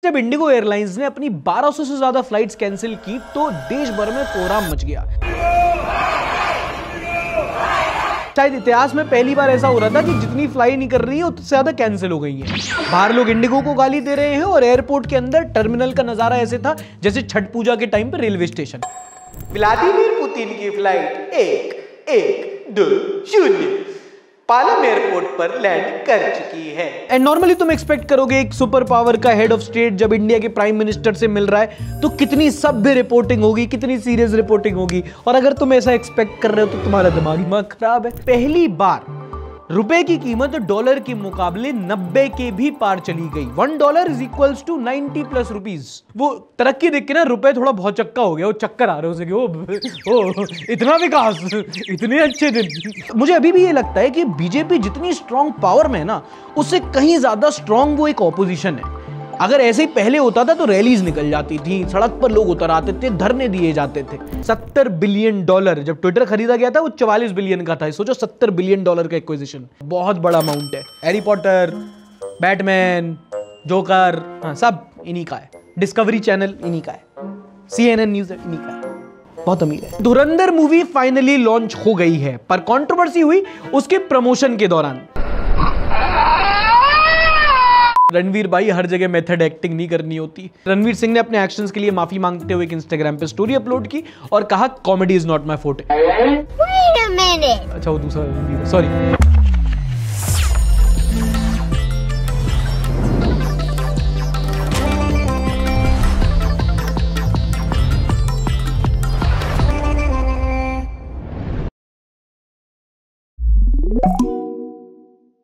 जब Indigo airlines ने अपनी 1200 से ज्यादा फ्लाइट्स कैंसिल की तो देश भर में कोहराम मच गया। शायद इतिहास में पहली बार ऐसा हो रहा था कि जितनी फ्लाई नहीं कर रही है उतनी ज्यादा कैंसिल हो गई है। बाहर लोग इंडिगो को गाली दे रहे हैं और एयरपोर्ट के अंदर टर्मिनल का नजारा ऐसे था जैसे छठ पूजा के टाइम पे रेलवे स्टेशन। व्लादिमीर पुतिन की फ्लाइट 1120 पालम एयरपोर्ट पर लैंड कर चुकी है। एंड नॉर्मली तुम एक्सपेक्ट करोगे एक सुपर पावर का हेड ऑफ स्टेट जब इंडिया के प्राइम मिनिस्टर से मिल रहा है तो कितनी सभ्य रिपोर्टिंग होगी, कितनी सीरियस रिपोर्टिंग होगी। और अगर तुम ऐसा एक्सपेक्ट कर रहे हो तो तुम्हारा दिमाग खराब है। पहली बार रुपए की कीमत डॉलर के मुकाबले 90 के भी पार चली गई। $1 is equals to 90 plus rupees. वो तरक्की देख के ना रुपए थोड़ा बहुत चक्का हो गया, वो चक्कर आ रहे उसे कि ओ इतना विकास, इतने अच्छे दिन। मुझे अभी भी ये लगता है कि बीजेपी जितनी स्ट्रांग पावर में है ना उससे कहीं ज्यादा स्ट्रांग वो एक ऑपोजिशन है। अगर ऐसे ही पहले होता था तो रैलीज निकल जाती थी, सड़क पर लोग उतर आते थे, धरने दिए जाते थे। $70 बिलियन जब ट्विटर खरीदा गया था वो 44 बिलियन का था। सोचो $70 बिलियन का एक्विजिशन, बहुत बड़ा अमाउंट है। हैरी पॉटर, बैटमैन, जोकर, हाँ सब इन्हीं का है। डिस्कवरी चैनल इन्हीं का है, CNN न्यूज इन्हीं का है। बहुत अमीर है। धुरंधर मूवी फाइनली लॉन्च हो गई है, पर कंट्रोवर्सी हुई उसके प्रमोशन के दौरान। रणवीर भाई हर जगह मेथड एक्टिंग नहीं करनी होती। रणवीर सिंह ने अपने एक्शंस के लिए माफी मांगते हुए एक इंस्टाग्राम पे स्टोरी अपलोड की और कहा comedy is not my forte. अच्छा वो दूसरा, सॉरी।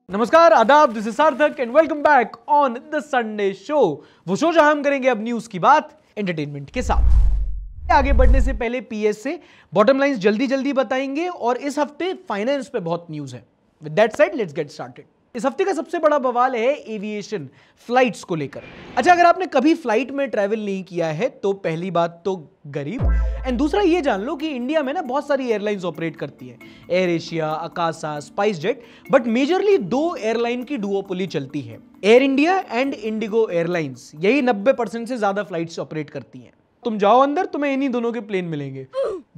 नमस्कार, आदाब, दिस इज सार्थक and welcome back on the Sunday show. वो शो जहां हम करेंगे अब न्यूज की बात एंटरटेनमेंट के साथ। आगे बढ़ने से पहले पीएस से बॉटम लाइंस जल्दी बताएंगे और इस हफ्ते फाइनेंस पे बहुत न्यूज है। With that said let's get started. इस हफ्ते का सबसे बड़ा बवाल है एविएशन, फ्लाइट्स को लेकर। अच्छा, अगर आपने कभी फ्लाइट में ट्रैवल नहीं किया है तो पहली बात तो गरीब, एंड दूसरा ये जान लो कि इंडिया में ना बहुत सारी एयरलाइंस ऑपरेट करती हैं, air Asia, Akasa, spice jet, but majorly 2 airline की डुओपोली चलती है, air India and Indigo airlines. यही 90% से ज्यादा फ्लाइट्स ऑपरेट करती हैं। तुम जाओ अंदर, तुम्हें इन्हीं दोनों के प्लेन मिलेंगे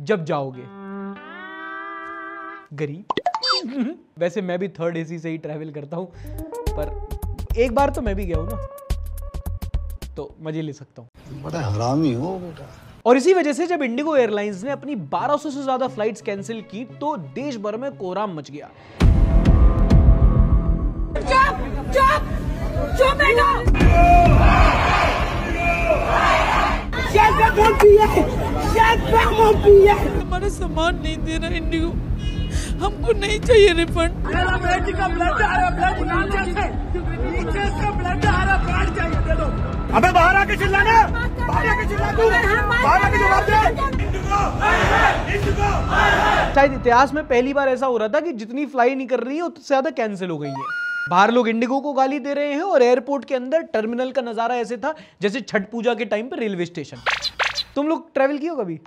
जब जाओगे। गरीब। वैसे मैं भी 3rd AC से ही ट्रैवल करता हूं, पर एक बार तो मैं भी गया हूं ना, तो मजे ले सकता हूं। बड़ा हरामी हो बेटा। और इसी वजह से जब इंडिगो एयरलाइंस ने अपनी 1200 से ज्यादा फ्लाइट्स कैंसिल की तो देश भर में कोहराम मच गया। चुप बेटा। हमारा सामान नहीं दे रहा इंडिगो, हमको नहीं चाहिए रिफंड। अबे बाहर आके चिल्लाना, बाहर आके चिल्ला तू, बाहर आके जवाब दे। शायद इतिहास में पहली बार ऐसा हो रहा था कि जितनी फ्लाई नहीं कर रही है उतनी ज्यादा कैंसिल हो गई है। बाहर लोग इंडिगो को गाली दे रहे हैं और एयरपोर्ट के अंदर टर्मिनल का नजारा ऐसे था जैसे छठ पूजा के टाइम पे रेलवे स्टेशन। तुम लोग ट्रैवल किए हो कभी?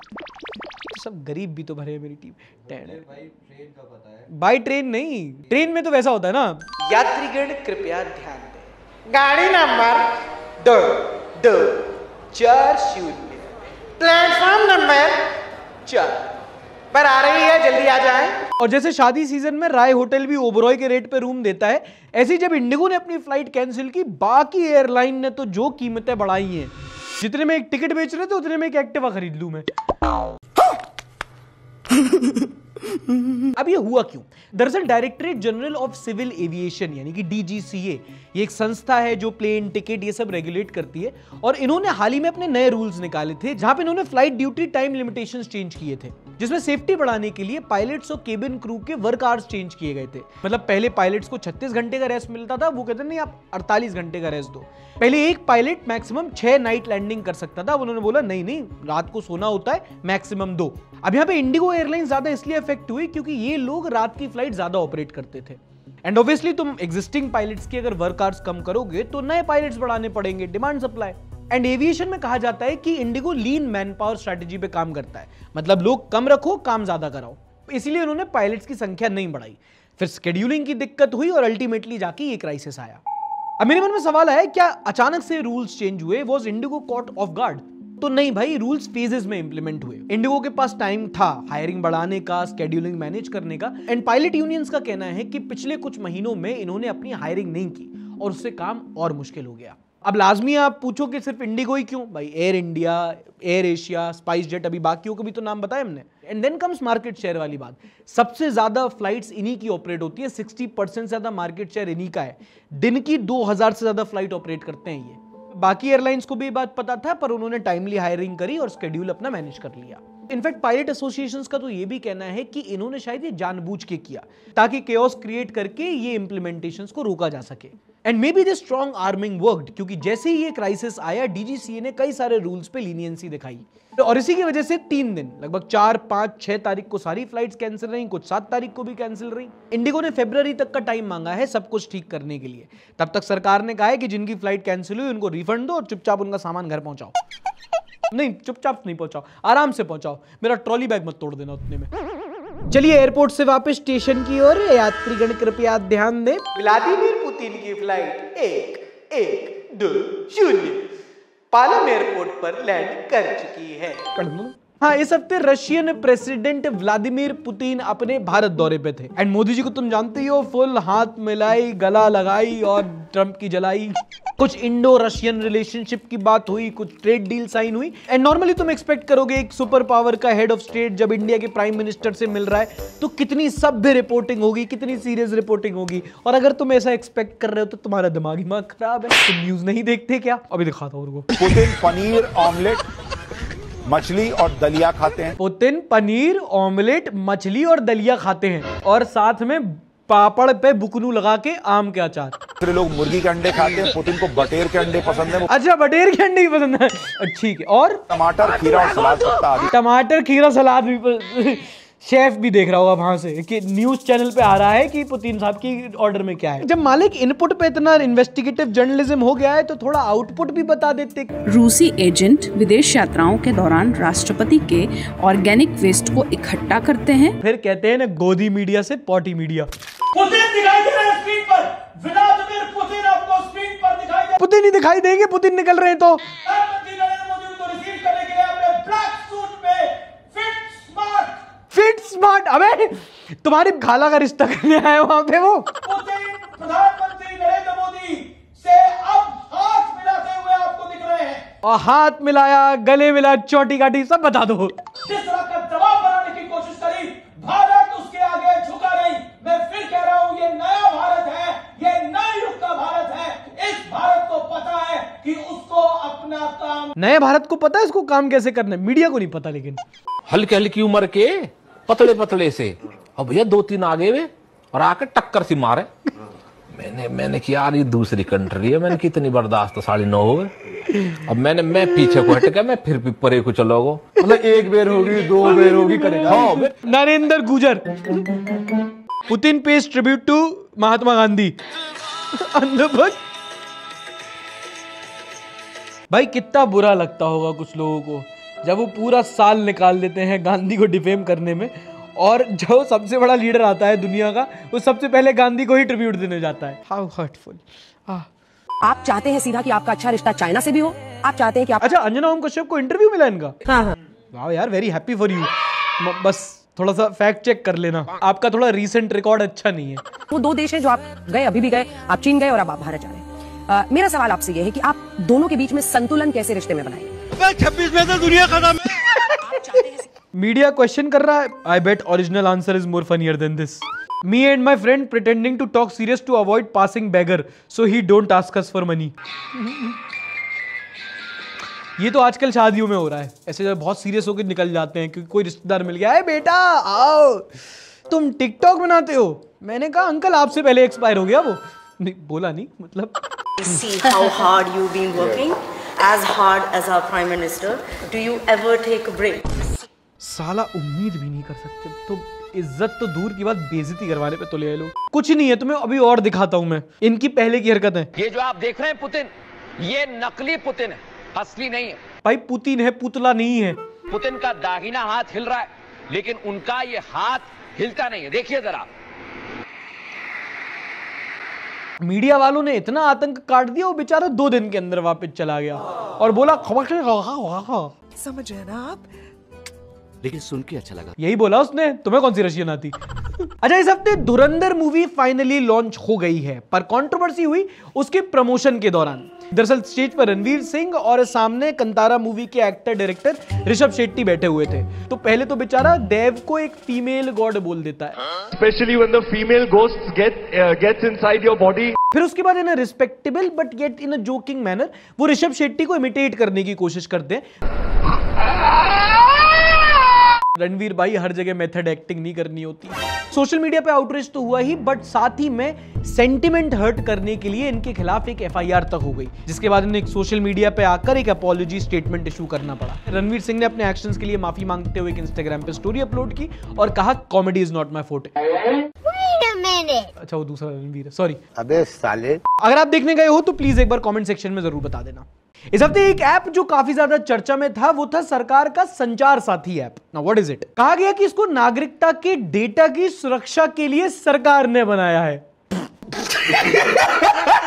सब गरीब भी तो भरे है मेरी टीम। भाई ट्रेन का पता है? बाई ट्रेन नहीं, ट्रेन में तो वैसा होता है ना। यात्रीगण कृपया ध्यान दें, गाड़ी नंबर 2240 प्लेटफॉर्म नंबर 4 पर आ रही है, जल्दी आ जाएं। और जैसे शादी सीजन में राय होटल भी ओबरॉय के रेट पे रूम देता है, ऐसे जब इंडिगो ने अपनी फ्लाइट कैंसिल की, बाकी एयरलाइन ने तो जो कीमतें बढ़ाई हैं, जितने में एक टिकट बेच रहे थे उतने में एक एक्टिवा खरीद लूं मैं। अब ये हुआ क्यों? दरअसल directorate general of civil aviation यानी कि DGCA, ये एक संस्था है जो प्लेन टिकट ये सब रेगुलेट करती है, और इन्होंने हाल ही में अपने नए रूल्स निकाले थे जहां पे इन्होंने flight duty time limitations change किए थे, जिसमें सेफ्टी बढ़ाने के लिए पायलट्स और केबिन क्रू के वर्क आवर्स चेंज किए गए थे। मतलब पहले पायलट्स को 36 घंटे का रेस्ट मिलता था, वो कहते नहीं आप 48 घंटे का रेस्ट दो। पहले एक पायलट मैक्सिमम 6 नाइट लैंडिंग कर सकता था, उन्होंने बोला नहीं रात को सोना होता है, मैक्सिमम 2। अब यहाँ पे इंडिगो एयरलाइन ज्यादा इसलिए अफेक्ट हुई क्योंकि ये लोग रात की फ्लाइट ज्यादा ऑपरेट करते थे, एंड ऑब्वियसली तुम एग्जिस्टिंग पायलट्स की अगर वर्क आवर्स कम करोगे तो नए पायलट्स बढ़ाने पड़ेंगे, डिमांड सप्लाई। एंड एविएशन में कहा जाता है कि इंडिगो लीन मैन पावर स्ट्रेटेजी पे काम करता है, मतलब लोग कम रखो, काम ज्यादा कराओ। इसीलिए उन्होंने पायलट्स की संख्या नहीं बढ़ाई। फिर स्केड्यूलिंग की दिक्कत हुई और अल्टीमेटली जाके ये क्राइसिस आया। अब मेरे मन में सवाल है, क्या अचानक से रूल्स चेंज हुए? Was IndiGo caught off guard? तो नहीं भाई, रूल्स फेजेस में इंप्लीमेंट हुए। इंडिगो के पास टाइम था हायरिंग बढ़ाने का, स्केड्यूलिंग मैनेज करने का। एंड पायलट यूनियंस का कहना है कि पिछले कुछ महीनों में इन्होंने अपनी हायरिंग नहीं की और उससे काम और मुश्किल हो गया। अब लाजमी आप पूछो कि सिर्फ इंडिगो ही क्यों? भाई एयर इंडिया, एयर एशिया, स्पाइस जेट, अभी बाकियों को भी तो नाम बताए हमने। And then comes market share वाली बात। सबसे ज्यादा फ्लाइट्स इन्हीं की ऑपरेट होती है, 60% से ज्यादा मार्केट शेयर इन्हीं का है। दिन की 2000 से ज्यादा फ्लाइट ऑपरेट करते हैं ये। बाकी एयरलाइंस को भी ये बात पता था, पर उन्होंने टाइमली हायरिंग करी और शेड्यूल अपना मैनेज कर लिया। इनफैक्ट पायलट एसोसिएशंस का तो ये भी कहना है कि इन्होंने शायद ये जानबूझ के किया ताकि केओस क्रिएट करके ये इंप्लीमेंटेशंस को रोका जा सके। And may be this strong arming worked, क्योंकि जैसे ही ये क्राइसिस आया डीजीसीए ने कई सारे रूल्स पे लीनियंसी दिखाई और इसी की वजह से 3 दिन, लगभग 4, 5, 6 तारीख को सारी फ्लाइट्स कैंसिल रही, कुछ 7 तारीख को भी कैंसिल रही। इंडिगो ने फरवरी तक का टाइम मांगा है सब कुछ ठीक करने के लिए। तब तक सरकार ने कहा है कि जिनकी फ्लाइट कैंसिल हुई उनको रिफंड दो और चुपचाप उनका सामान घर पहुंचाओ। नहीं, चुपचाप नहीं पहुंचाओ, आराम से पहुंचाओ, मेरा ट्रॉली बैग मत तोड़ देना उतने में। चलिए एयरपोर्ट से वापस स्टेशन की ओर। यात्रीगण कृपया ध्यान दें, व्लादिमीर पुतिन की फ्लाइट 1120 पालम एयरपोर्ट पर लैंड कर चुकी है। हाँ, इस हफ्ते रशियन प्रेसिडेंट व्लादिमीर पुतिन अपने भारत दौरे पे थे। एंड मोदी जी को तुम जानते ही हो, फुल हाथ मिलाई, गला लगाई और ट्रंप की जलाई। कुछ इंडो रशियन रिलेशनशिप की बात हुई, कुछ ट्रेड डील साइन हुई। एंड नॉर्मली तुम एक्सपेक्ट करोगे एक सुपर पावर का हेड ऑफ स्टेट जब इंडिया के प्राइम मिनिस्टर से मिल रहा है तो कितनी सभ्य रिपोर्टिंग होगी, कितनी सीरियस रिपोर्टिंग होगी। और अगर तुम ऐसा एक्सपेक्ट कर रहे हो तो तुम्हारा दिमाग खराब है। तुम न्यूज नहीं देखते क्या? अभी दिखाता हूँ उनको। पुतिन पनीर ऑमलेट, मछली और दलिया खाते हैं। पुतिन पनीर ऑमलेट, मछली और दलिया खाते हैं और साथ में पापड़ पे बुकनू लगा के आम के अचार। दूसरे लोग मुर्गी के अंडे खाते हैं, पुतिन को बटेर के अंडे पसंद है। अच्छा, बटेर के अंडे ही पसंद है, ठीक है। और टमाटर, खीरा और सलाद पत्ता आदि। टमाटर, खीरा, सलाद भी शेफ भी देख रहा होगा वहां से कि न्यूज चैनल पे आ रहा है कि पुतिन साहब की ऑर्डर में क्या है। जब मालिक इनपुट पे इतना इन्वेस्टिगेटिव जर्नलिज्म हो गया है तो थोड़ा आउटपुट भी बता देते। रूसी एजेंट विदेश यात्राओं के दौरान राष्ट्रपति के ऑर्गेनिक वेस्ट को इकट्ठा करते हैं। फिर कहते हैं ना, गोदी मीडिया से पॉटी मीडिया। पुतिन दिखाई दे रहे हैं स्क्रीन पर, व्लादिमीर पुतिन आपको स्क्रीन पर दिखाई दे। पुतिन ही दिखाई देंगे, पुतिन निकल रहे हैं तो। प्रधानमंत्री नरेंद्र मोदी को रिसीव करने के लिए अपने ब्लैक सूट में फिट स्मार्ट। अबे तुम्हारी खाला का रिश्ता करने आए वहां पे वो। पुतिन प्रधानमंत्री नरेंद्र मोदी से अब हाथ मिलाते हुए आपको दिख रहे हैं। और हाथ मिलाया, गले मिला, चोटी काटी, सब बता दो। जिस तरह का दबाव बनाने की कोशिश करी, भारत उसके आगे झुका नहीं। मैं फिर कह रहा हूं, ये नया भारत है, ये नए युग का भारत है। इस भारत को पता है कि उसको अपना काम, नए भारत को पता है इसको काम कैसे करना है, मीडिया को नहीं पता। लेकिन हल्की हल्की उम्र के पतले पतले से, अब भैया 2-3 आगे में और आके टक्कर सी मारे। मैंने किया यार ये दूसरी कंट्री है, मैंने कितनी बर्दाश्त, 9:30 हो गए। अब मैं पीछे को हट गया, मैं फिर भी परे को चलोगो, मतलब 1 बेर होगी, 2 बेर होगी करेगा। हाँ, नरेंद्र गुजर। Putin page tribute to Mahatma Gandhi. भाई कितना बुरा लगता होगा कुछ लोगों को जब वो पूरा साल निकाल देते हैं गांधी को डिफेम करने में, और जो सबसे बड़ा लीडर आता है दुनिया का वो सबसे पहले गांधी को ही ट्रिब्यूट देने जाता है। How hurtful. आप चाहते हैं सीधा कि आपका अच्छा रिश्ता चाइना से भी हो, आप चाहते हैं कि आप... अच्छा, अंजना ओम कश्यप को इंटरव्यू मिला इनका? हाँ। वाह यार, वेरी हैप्पी फॉर यू। बस थोड़ा सा फैक्ट चेक कर लेना, आपका थोड़ा रीसेंट रिकॉर्ड अच्छा नहीं है। वो 2 देश हैं जो आप गए, अभी भी गए, आप चीन गए और अब आप भारत जा रहे हैं। मेरा सवाल आपसे ये है कि आप दोनों के बीच में संतुलन कैसे रिश्ते में बनाएंगे? 26 में तो दुनिया खत्म। मीडिया क्वेश्चन कर रहा है। I bet original answer is more funnier than this. Me and my friend pretending to talk serious to avoid passing beggar so he don't ask us for money. ये तो आजकल शादियों में हो रहा है, ऐसे जब बहुत सीरियस होकर निकल जाते हैं क्योंकि कोई रिश्तेदार मिल गया है, बेटा आओ तुम टिकटॉक बनाते हो। मैंने कहा अंकल आपसे पहले एक्सपायर हो गया वो। नहीं, बोला नहीं, मतलब See how hard you've been working, as hard as our Prime Minister. Do you ever take a break? साला उम्मीद भी नहीं कर सकते तो इज्जत तो दूर की बात, बेइज्जती करवाने पे तो ले लो। कुछ नहीं है, तुम्हें अभी और दिखाता हूं मैं इनकी पहले की हरकत है। ये जो आप देख रहे हैं पुतिन, ये नकली पुतिन है, असली नहीं है। भाई पुतिन है, पुतला नहीं है। पुतिन का दाहिना हाथ हिल रहा है लेकिन उनका ये हाथ हिलता नहीं है। देखिए जरा, मीडिया वालों ने इतना आतंक काट दिया, वो बेचारा 2 दिन के अंदर वापस चला गया और बोला समझ रहे ना आप? लेकिन सुन के अच्छा लगा। यही बोला उसने, तुम्हें कौन सी रशियन आती? अच्छा, इस हफ्ते धुरंधर मूवी फाइनली लॉन्च हो गई है, पर कंट्रोवर्सी हुई उसके प्रमोशन के दौरान। दरअसल स्टेज पर रणवीर सिंह और सामने कंतारा मूवी के एक्टर डायरेक्टर ऋषभ शेट्टी बैठे हुए थे। तो पहले तो बेचारा देव को एक फीमेल गॉड बोल देता है, specially when the female ghost gets inside your body. फिर उसके बाद in a respectable but yet in a joking manner वो ऋषभ शेट्टी को इमिटेट करने की कोशिश करते हैं। रणवीर भाई, हर जगह मेथड एक्टिंग नहीं करनी होती। सोशल मीडिया पे आउटरीच तो हुआ ही, बट साथ ही में सेंटिमेंट हर्ट करने के लिए इनके खिलाफ एक एफआईआर तक हो गई, जिसके बाद इन्हें सोशल मीडिया पे आकर एक अपॉलॉजी स्टेटमेंट इशू करना पड़ा। रणवीर सिंह ने अपने एक्शंस के लिए माफी मांगते हुए एक इंस्टाग्राम पे स्टोरी अपलोड की और कहा comedy is not my forte. अच्छा, वो दूसरा रणवीर है, सॉरी। अबे साले। अगर आप देखने गए हो तो प्लीज एक बार कमेंट सेक्शन में जरूर बता देना। इस हफ्ते एक ऐप जो काफी ज्यादा चर्चा में था वो था सरकार का संचार साथी app. Now what is it? कहा गया कि इसको नागरिकता के डेटा की सुरक्षा के लिए सरकार ने बनाया है।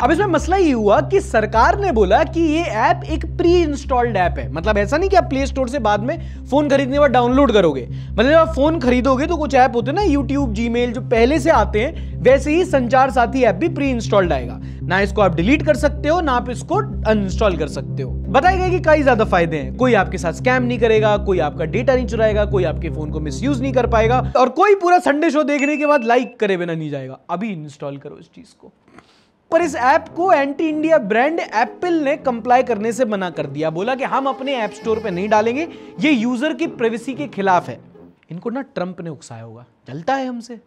अब इसमें मसला ये हुआ कि सरकार ने बोला कि ये ऐप एक प्री इंस्टॉल्ड ऐप है। मतलब ऐसा नहीं कि आप प्ले स्टोर से बाद में फोन खरीदने के बाद डाउनलोड करोगे। मतलब आप फोन खरीदोगे तो कुछ ऐप होते हैं ना, यूट्यूब, जीमेल, जो पहले से आते हैं, वैसे ही संचार साथी ऐप भी प्री इंस्टॉल्ड आएगा। ना इसको आप डिलीट कर सकते हो, ना आप इसको अनइंस्टॉल कर सकते हो। बताया गया कि कई ज्यादा फायदे हैं। कोई आपके साथ स्कैम नहीं करेगा, कोई आपका डेटा नहीं चुराएगा, कोई आपके फोन को मिसयूज नहीं कर पाएगा, और कोई पूरा संडे शो देखने के बाद लाइक करे बिना नहीं जाएगा। अभी इंस्टॉल करो इस चीज को। पर इस ऐप को एंटी इंडिया ब्रांड एप्पल ने कंप्लाई करने से मना कर दिया। बोला कि हम अपने ऐप स्टोर पे नहीं डालेंगे, ये यूजर की प्राइवेसी के खिलाफ है। इनको ना ट्रंप ने उकसाया होगा, जलता है हमसे।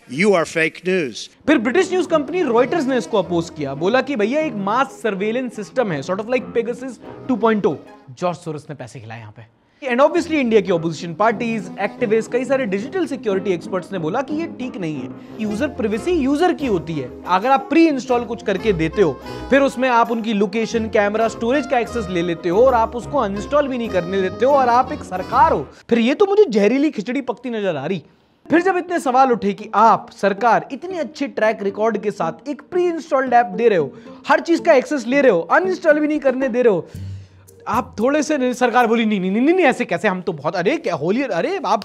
You are fake news. फिर ब्रिटिश न्यूज कंपनी रॉयटर्स ने इसको अपोज किया। बोला कि भैया एक मास सर्वेलेंस सिस्टम है, sort of like Pegasus 2.0। George Soros ने पैसे खिलाए यहाँ पे। एंड ऑब्वियसली इंडिया की ऑपोजिशन पार्टीज, एक्टिविस्ट, कई सारे डिजिटल सिक्योरिटी एक्सपर्ट्स ने बोला कि ये ठीक नहीं है। यूजर प्राइवेसी यूजर की होती है। अगर आप प्री इंस्टॉल कुछ करके देते हो, फिर उसमें आप उनकी लोकेशन, कैमरा, स्टोरेज का एक्सेस ले लेते हो और आप उसको अनइंस्टॉल भी नहीं करने देते हो, और आप एक सरकार हो, फिर ये तो मुझे जहरीली खिचड़ी पकती नजर आ रही। फिर जब इतने सवाल उठे कि आप सरकार इतने अच्छे ट्रैक रिकॉर्ड के साथ एक प्री इंस्टॉल्ड ऐप दे रहे हो, हर चीज का एक्सेस ले रहे हो, अनइंस्टॉल भी नहीं करने दे रहे हो, आप थोड़े से, सरकार बोली नहीं नहीं नहीं नहीं ऐसे कैसे, हम तो बहुत, अरे क्या होली, अरे आप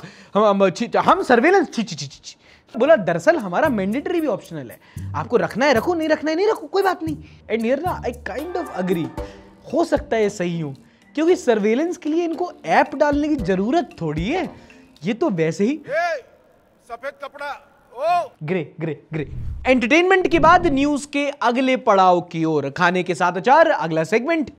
हम सर्वेलेंस, छी। बोला दरअसल हमारा मैंडेटरी भी ऑप्शनल है, आपको रखना है रखो, नहीं रखना है नहीं रखो, कोई बात नहीं। एंड हियर ना आई काइंड ऑफ अग्री, हो सकता है ये सही हो, क्योंकि सर्वेलेंस के लिए इनको ऐप डालने की जरूरत थोड़ी है, ये तो वैसे ही सफेद कपड़ा, ओ ग्रे ग्रे ग्रे। एंटरटेनमेंट के बाद न्यूज के अगले पड़ाव की ओर, खाने के साथ अचार, अगला सेगमेंट।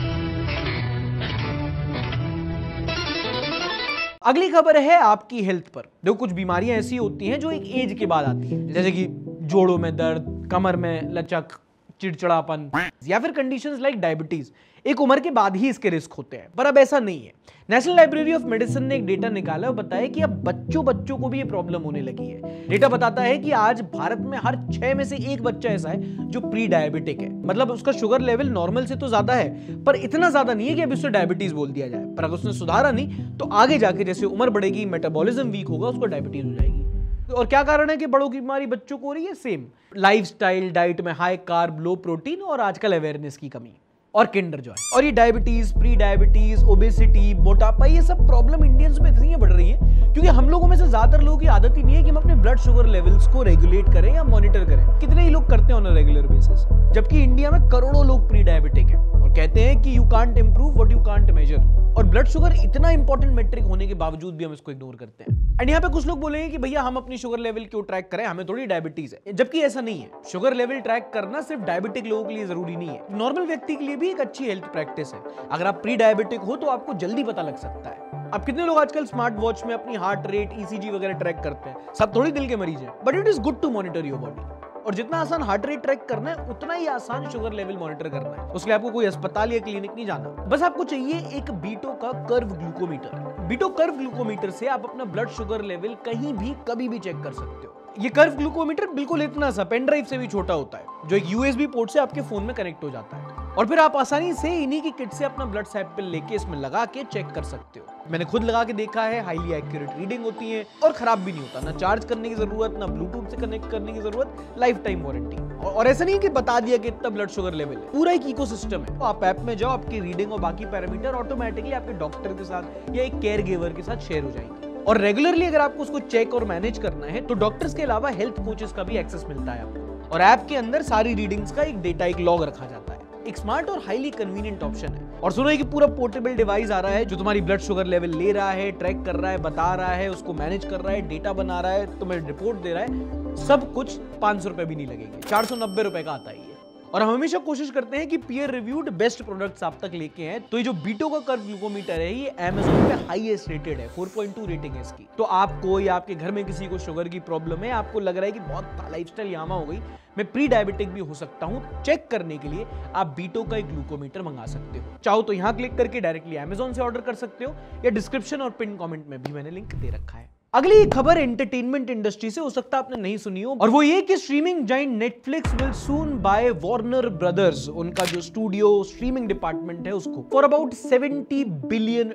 अगली खबर है आपकी हेल्थ पर। देखो, कुछ बीमारियां ऐसी होती हैं जो एक एज के बाद आती हैं, जैसे कि जोड़ों में दर्द, कमर में लचक, चिड़चिड़ापन, या फिर कंडीशंस लाइक डायबिटीज। एक उम्र के बाद ही इसके रिस्क होते हैं, पर अब ऐसा नहीं है। नेशनल लाइब्रेरी ऑफ मेडिसिन ने एक डेटा निकाला और बताया कि अब बच्चों को भी ये प्रॉब्लम होने लगी है। डेटा बताता है कि आज भारत में हर 6 में से 1 बच्चा ऐसा है जो प्री डायबिटिक है। मतलब उसका शुगर लेवल नॉर्मल से तो ज्यादा है, पर इतना ज्यादा नहीं है कि अब उसे डायबिटीज बोल दिया जाए। पर अगर उसने सुधारा नहीं तो आगे जाके जैसे उम्र बढ़ेगी, मेटाबॉलिज्म वीक होगा, उसको डायबिटीज हो जाएगी। और क्या कारण है कि बड़ों की बीमारी बच्चों को हो रही है? सेम लाइफस्टाइल, डाइट में हाई कार्ब, लो प्रोटीन और आजकल अवेयरनेस की कमी और किंडर जॉय। और ये डायबिटीज, प्री डायबिटीज, ओबेसिटी, मोटापा, ये सब प्रॉब्लम इंडियंस में इतनी बढ़ रही है क्योंकि हम लोगों में से ज्यादातर लोगों की आदत ही नहीं है कि हम अपने ब्लड शुगर लेवल्स को रेगुलेट करें या मॉनिटर करें। कितने ही लोग करते हैं ऑन अ रेगुलर बेसिस, जबकि इंडिया में करोड़ों लोग प्री डायबिटिक हैं और कहते हैं कि you can't improve what you can't measure. और ब्लड शुगर इतना इंपॉर्टेंट मेट्रिक होने के बावजूद भी हम इसको इग्नोर करते हैं। एंड यहाँ पे कुछ लोग बोलेंगे कि भैया हम अपनी शुगर लेवल क्यों ट्रैक करें, हमें थोड़ी डायबिटीज है, जबकि ऐसा नहीं है। शुगर लेवल ट्रैक करना सिर्फ डायबिटिक लोगों के लिए जरूरी नहीं है, नॉर्मल व्यक्ति के लिए भी एक अच्छी हेल्थ प्रैक्टिस है। अगर आप प्री डायबिटिक हो तो आपको जल्दी पता लग सकता है। अब कितने लोग आजकल स्मार्ट वॉच में अपनी हार्ट रेट, ईसीजी वगैरह ट्रैक करते हैं, सब थोड़ी दिल के मरीज हैं, but it is good to monitor your body. और जितना आसान हार्ट रेट ट्रैक करना है, उतना ही आसान शुगर लेवल मॉनिटर करना है। उसके लिए आपको कोई अस्पताल या क्लिनिक नहीं जाना, बस आपको चाहिए एक बीटो का कर्व ग्लूकोमीटर। बीटो कर्व ग्लूकोमीटर से आप अपना ब्लड शुगर लेवल कहीं भी कभी भी चेक कर सकते हो। ये कर्व ग्लूकोमीटर बिल्कुल इतना सा पेन ड्राइव से भी छोटा होता है, जो एक यूएसबी पोर्ट से आपके फोन में कनेक्ट हो जाता है। और फिर आप आसानी से इन्हीं की किट से अपना ब्लड सैंपल लेके इसमें लगा के चेक कर सकते हो। मैंने खुद लगा के देखा है, हाईली एक्यूरेट रीडिंग होती है और खराब भी नहीं होता, ना चार्ज करने की जरूरत, ना ब्लूटूथ से कनेक्ट करने की जरूरत, लाइफ टाइम वारंटी। और ऐसा नहीं कि बता दिया कि इतना ब्लड शुगर लेवल है, पूरा एक इकोसिस्टम है। तो आप ऐप में जाओ, आपकी रीडिंग और बाकी पैरामीटर ऑटोमेटिकली आपके डॉक्टर के साथ या एक केयर गिवर के साथ शेयर हो जाएंगे। और रेगुलरली अगर आपको उसको चेक और मैनेज करना है तो डॉक्टर्स के अलावा हेल्थ कोचेस का भी एक्सेस मिलता है आपको। और ऐप के अंदर सारी रीडिंग्स का एक डेटा, एक लॉग रखा जाता है। एक स्मार्ट और हाईली कन्वीनियंट ऑप्शन है। और सुनो कि पूरा पोर्टेबल डिवाइस आ रहा है जो तुम्हारी ब्लड शुगर लेवल ले रहा है, ट्रैक कर रहा है, बता रहा है, उसको मैनेज कर रहा है, डेटा बना रहा है, तुम्हें रिपोर्ट दे रहा है। सब कुछ 500 रुपए भी नहीं लगेंगे, 490 रुपए का आता ही है। और हम हमेशा कोशिश करते हैं कि पीयर रिव्यूड बेस्ट प्रोडक्ट्स आप तक लेके आए। तो ये जो बीटो का कर्व ग्लूकोमीटर है, ये Amazon पे हाईएस्ट रेटेड है, 4.2 रेटिंग है इसकी। तो आपको या आपके घर में किसी को शुगर की प्रॉब्लम है, आपको लग रहा है कि बहुत लाइफस्टाइल यामा हो गई, मैं प्री डायबिटिक भी हो सकता हूं, चेक करने के लिए आप बीटो का एक ग्लूकोमीटर मंगा सकते हो। चाहो तो यहां क्लिक करके डायरेक्टली Amazon से ऑर्डर कर सकते हो, या डिस्क्रिप्शन और पिन कमेंट में भी मैंने लिंक दे रखा है। अगली खबर एंटरटेनमेंट इंडस्ट्री से, हो सकता है आपने नहीं सुनी हो, और वो ये कि streaming giant Netflix will soon bye Warner brothers, उनका जो स्टूडियो स्ट्रीमिंग डिपार्टमेंट है उसको, फॉर अबाउट $70 बिलियन।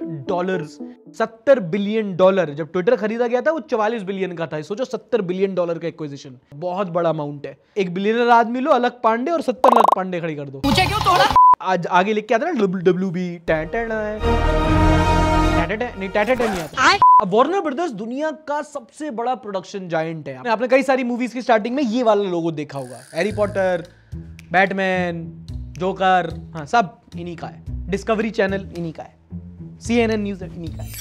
$70 बिलियन। जब ट्विटर खरीदा गया था वो 44 बिलियन का था। सोचो $70 बिलियन का एक्विजिशन, बहुत बड़ा अमाउंट है। एक बिलियनर आदमी लो, अलग पांडे, और 70 लाख पांडे खड़ी कर दो। मुझे क्यों तोड़ा? आज आगे लिख के आता ना WB अब वार्नर ब्रदर्स दुनिया का सबसे बड़ा प्रोडक्शन जायंट है। आपने कई सारी मूवीज की स्टार्टिंग में ये वाला लोगो देखा होगा, हैरी पॉटर, बैटमैन, जोकर, हाँ सब इन्हीं का है। डिस्कवरी चैनल इन्हीं का है, CNN न्यूज़ इन्हीं का है।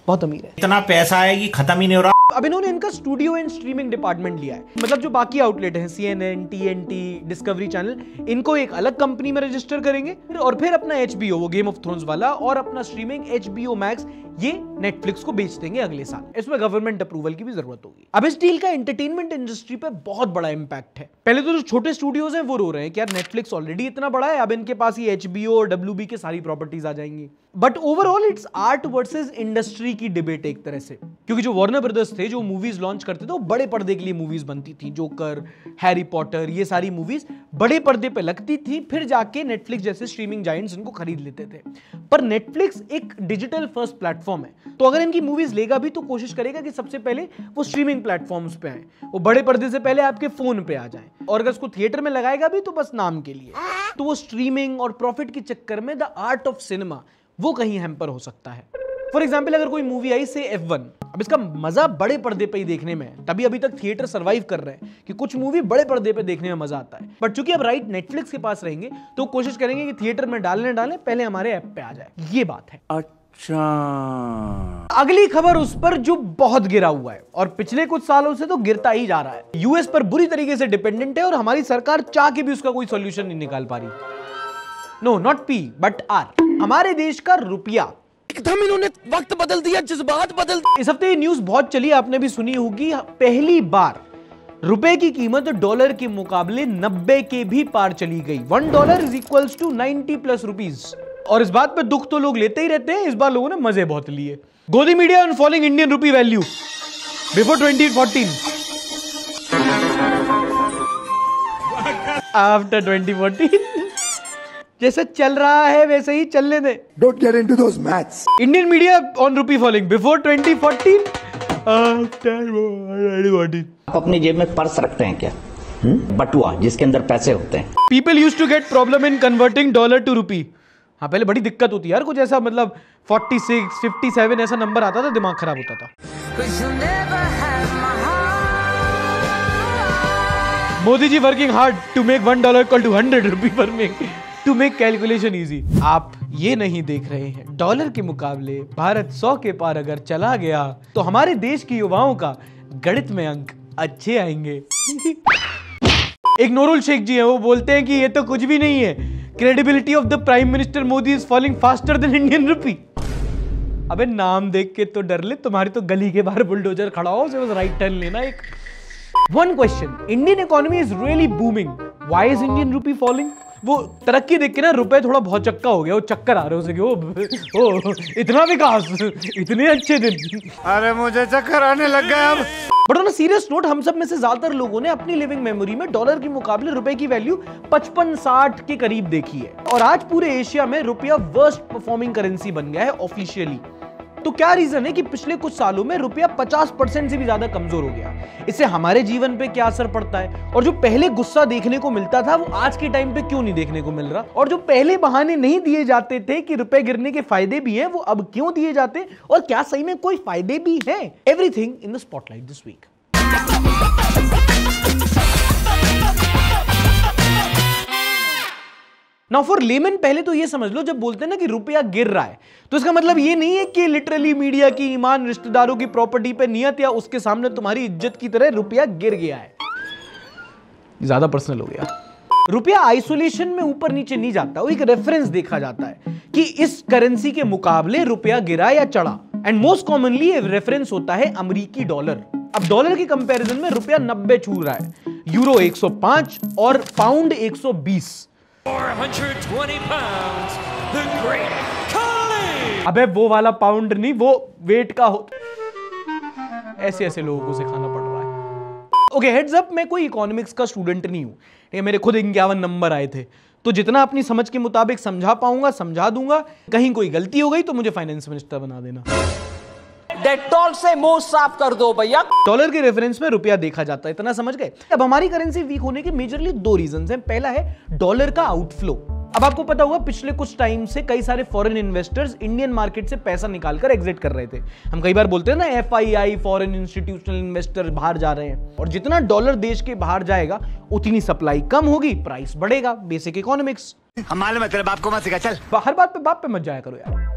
बहुत अमीर है, इतना पैसा है कि खत्म ही नहीं हो रहा। अब इन्होंने इनका स्टूडियो एंड स्ट्रीमिंग डिपार्टमेंट लिया है। मतलब जो बाकी आउटलेट हैं, CNN, TNT, डिस्कवरी चैनल, इनको एक अलग कंपनी में रजिस्टर करेंगे, और फिर अपना HBO, वो गेम ऑफ थ्रोन्स वाला, और अपना स्ट्रीमिंग HBO मैक्स, ये नेटफ्लिक्स को बेच देंगे अगले साल। इसमें गवर्नमेंट अप्रूवल की भी जरूरत होगी। अब इस डील का एंटरटेनमेंट इंडस्ट्री पे बहुत बड़ा इंपैक्ट है। पहले तो जो छोटे स्टूडियोज हैं वो रो रहे हैं कि यार नेटफ्लिक्स ऑलरेडी इतना बड़ा है, अब इनके पास ये HBO और WB के सारी प्रॉपर्टीज आ जाएंगी। But overall it's art versus industry की डिबेट एक तरह से, क्योंकि जो वार्नर ब्रदर्स थे, जो मूवीज लॉन्च करते थे, वो बड़े पर्दे के लिए मूवीज बनती थी। जोकर, हैरी पॉटर, ये सारी मूवीज बड़े पर्दे पे लगती थी, फिर जाके नेटफ्लिक्स जैसे स्ट्रीमिंग जायंट्स इनको खरीद लेते थे। पर नेटफ्लिक्स एक डिजिटल फर्स्ट प्लेटफॉर्म है, तो अगर इनकी मूवीज लेगा भी तो कोशिश करेगा कि सबसे पहले वो स्ट्रीमिंग प्लेटफॉर्म्स पे आए, वो बड़े पर्दे से पहले आपके फोन पे आ जाए। और अगर उसको थिएटर में लगाएगा भी तो बस नाम के लिए, तो वो स्ट्रीमिंग और प्रॉफिट के चक्कर में द आर्ट ऑफ सिनेमा वो कहीं हैम्पर हो सकता है। फॉर एग्जाम्पल, अगर कोई मूवी आई से F1, अब इसका मजा बड़े पर्दे पे ही देखने में है, तभी अभी तक थिएटर सर्वाइव कर रहे हैं कि कुछ मूवी बड़े पर्दे पे देखने में मजा आता है। बट चूंकि अब राइट नेटफ्लिक्स के पास रहेंगे तो कोशिश करेंगे कि थिएटर में डालने पहले हमारे ऐप पे आ जाए। ये बात है। अच्छा, अगली खबर उस पर जो बहुत गिरा हुआ है और पिछले कुछ सालों से तो गिरता ही जा रहा है। यूएस पर बुरी तरीके से डिपेंडेंट है और हमारी सरकार चाह के भी उसका कोई सॉल्यूशन नहीं निकाल पा रही। No, not P but R, हमारे देश का रुपया। एकदम इन्होंने वक्त बदल दिया, जज्बात बदल दिए। इस हफ्ते ये न्यूज बहुत चली, आपने भी सुनी होगी। पहली बार रुपए की कीमत डॉलर के मुकाबले 90 के भी पार चली गई। $1 इज इक्वल्स टू 90+ रुपीज। और इस बात पे दुख तो लोग लेते ही रहते हैं, इस बार लोगों ने मजे बहुत लिए। गोदी media on falling Indian rupee value before 2014 after 2014 जैसे चल रहा है वैसे ही चलने दे। Don't get into those maths. Indian media on rupee falling before 2014 after 2014। आप अपनी जेब में पर्स रखते हैं क्या? बटुआ जिसके अंदर पैसे होते हैं। People used to get problem in converting dollar to rupee. हाँ, पहले बड़ी दिक्कत होती है यार, कुछ ऐसा मतलब 46, 57 ऐसा नंबर आता था, दिमाग खराब होता था। Modi ji working hard to make $1 equal to 100 rupee पर टू मेक कैलकुलेशन इजी। आप ये नहीं देख रहे हैं, डॉलर के मुकाबले भारत 100 के पार अगर चला गया तो हमारे देश के युवाओं का गणित में अंक अच्छे आएंगे। एक नूरुल शेख जी है, वो बोलते हैं कि ये तो कुछ भी नहीं है, credibility of the prime minister Modi is falling faster than Indian rupee. अबे नाम देख के तो डर ले, तुम्हारी तो गली के बाहर बुलडोजर खड़ा हो, उसे बस राइट टर्न लेना। एक one question, Indian economy is really booming, why is Indian rupee falling? वो तरक्की देख के ना रुपए थोड़ा बहुत चक्का हो गया, वो चक्कर आ रहे हो उसे, ओ इतना विकास, इतने अच्छे दिन, अरे मुझे चक्कर आने लग गया अब। But on a serious note, हम सब में से ज्यादातर लोगों ने अपनी लिविंग मेमोरी में डॉलर के मुकाबले रुपए की वैल्यू 55-60 के करीब देखी है, और आज पूरे एशिया में रुपया वर्स्ट परफॉर्मिंग करेंसी बन गया है ऑफिशियली। तो क्या रीजन है कि पिछले कुछ सालों में रुपया 50% से भी ज्यादा कमजोर हो गया? इससे हमारे जीवन पे क्या असर पड़ता है, और जो पहले गुस्सा देखने को मिलता था वो आज के टाइम पे क्यों नहीं देखने को मिल रहा, और जो पहले बहाने नहीं दिए जाते थे कि रुपए गिरने के फायदे भी हैं, वो अब क्यों दिए जाते, और क्या सही में कोई फायदे भी हैं? Everything in the spotlight this week. Now for lemon, पहले तो ये समझ लो, जब बोलते हैं ना कि रुपया गिर रहा है, तो इसका मतलब ये नहीं है कि लिटरली मीडिया की ईमान, रिश्तेदारों की प्रॉपर्टी पे नियत या उसके सामने तुम्हारी इज्जत की तरह रुपया गिर गया है। ज्यादा पर्सनल हो गया। रुपया आइसोलेशन में ऊपर नीचे नहीं जाता, वो एक रेफरेंस देखा जाता है कि इस करेंसी के मुकाबले रुपया गिरा या चढ़ा, एंड मोस्ट कॉमनली रेफरेंस होता है अमेरिकी डॉलर। अब डॉलर की कंपैरिजन में रुपया 90 छू रहा है, यूरो 105 और pound 120। 420 pounds, the great Khali! अबे वो वाला पाउंड नहीं, वो वेट का हो। ऐसे ऐसे लोगों को सिखाना पड़ रहा है। ओके, हेड्स अप, मैं कोई इकोनॉमिक्स का स्टूडेंट नहीं हूं, ये मेरे खुद 51 नंबर आए थे, तो जितना अपनी समझ के मुताबिक समझा पाऊंगा समझा दूंगा। कहीं कोई गलती हो गई तो मुझे फाइनेंस मिनिस्टर बना देना। डेटॉल से मुंह साफ कर दो भैया। डॉलर के रेफरेंस में रुपया देखा जाता है, इतना समझ गए? अब हमारी करेंसी वीक होने के मेजरली 2 रीजंस हैं। पहला है डॉलर का आउटफ्लो। अब आपको पता होगा पिछले कुछ टाइम से कई सारे फॉरेन इन्वेस्टर्स इंडियन मार्केट से पैसा निकालकर एग्जिट कर रहे थे। हम कई बार बोलते हैं ना, FII फॉरेन इंस्टीट्यूशनल इन्वेस्टर बाहर जा रहे हैं, और जितना डॉलर देश के बाहर जाएगा उतनी सप्लाई कम होगी, प्राइस बढ़ेगा। Basic economics. हमारे मतलब आपको मत सिखा, चल हर बात पे बाप पे मत जाया करो यार।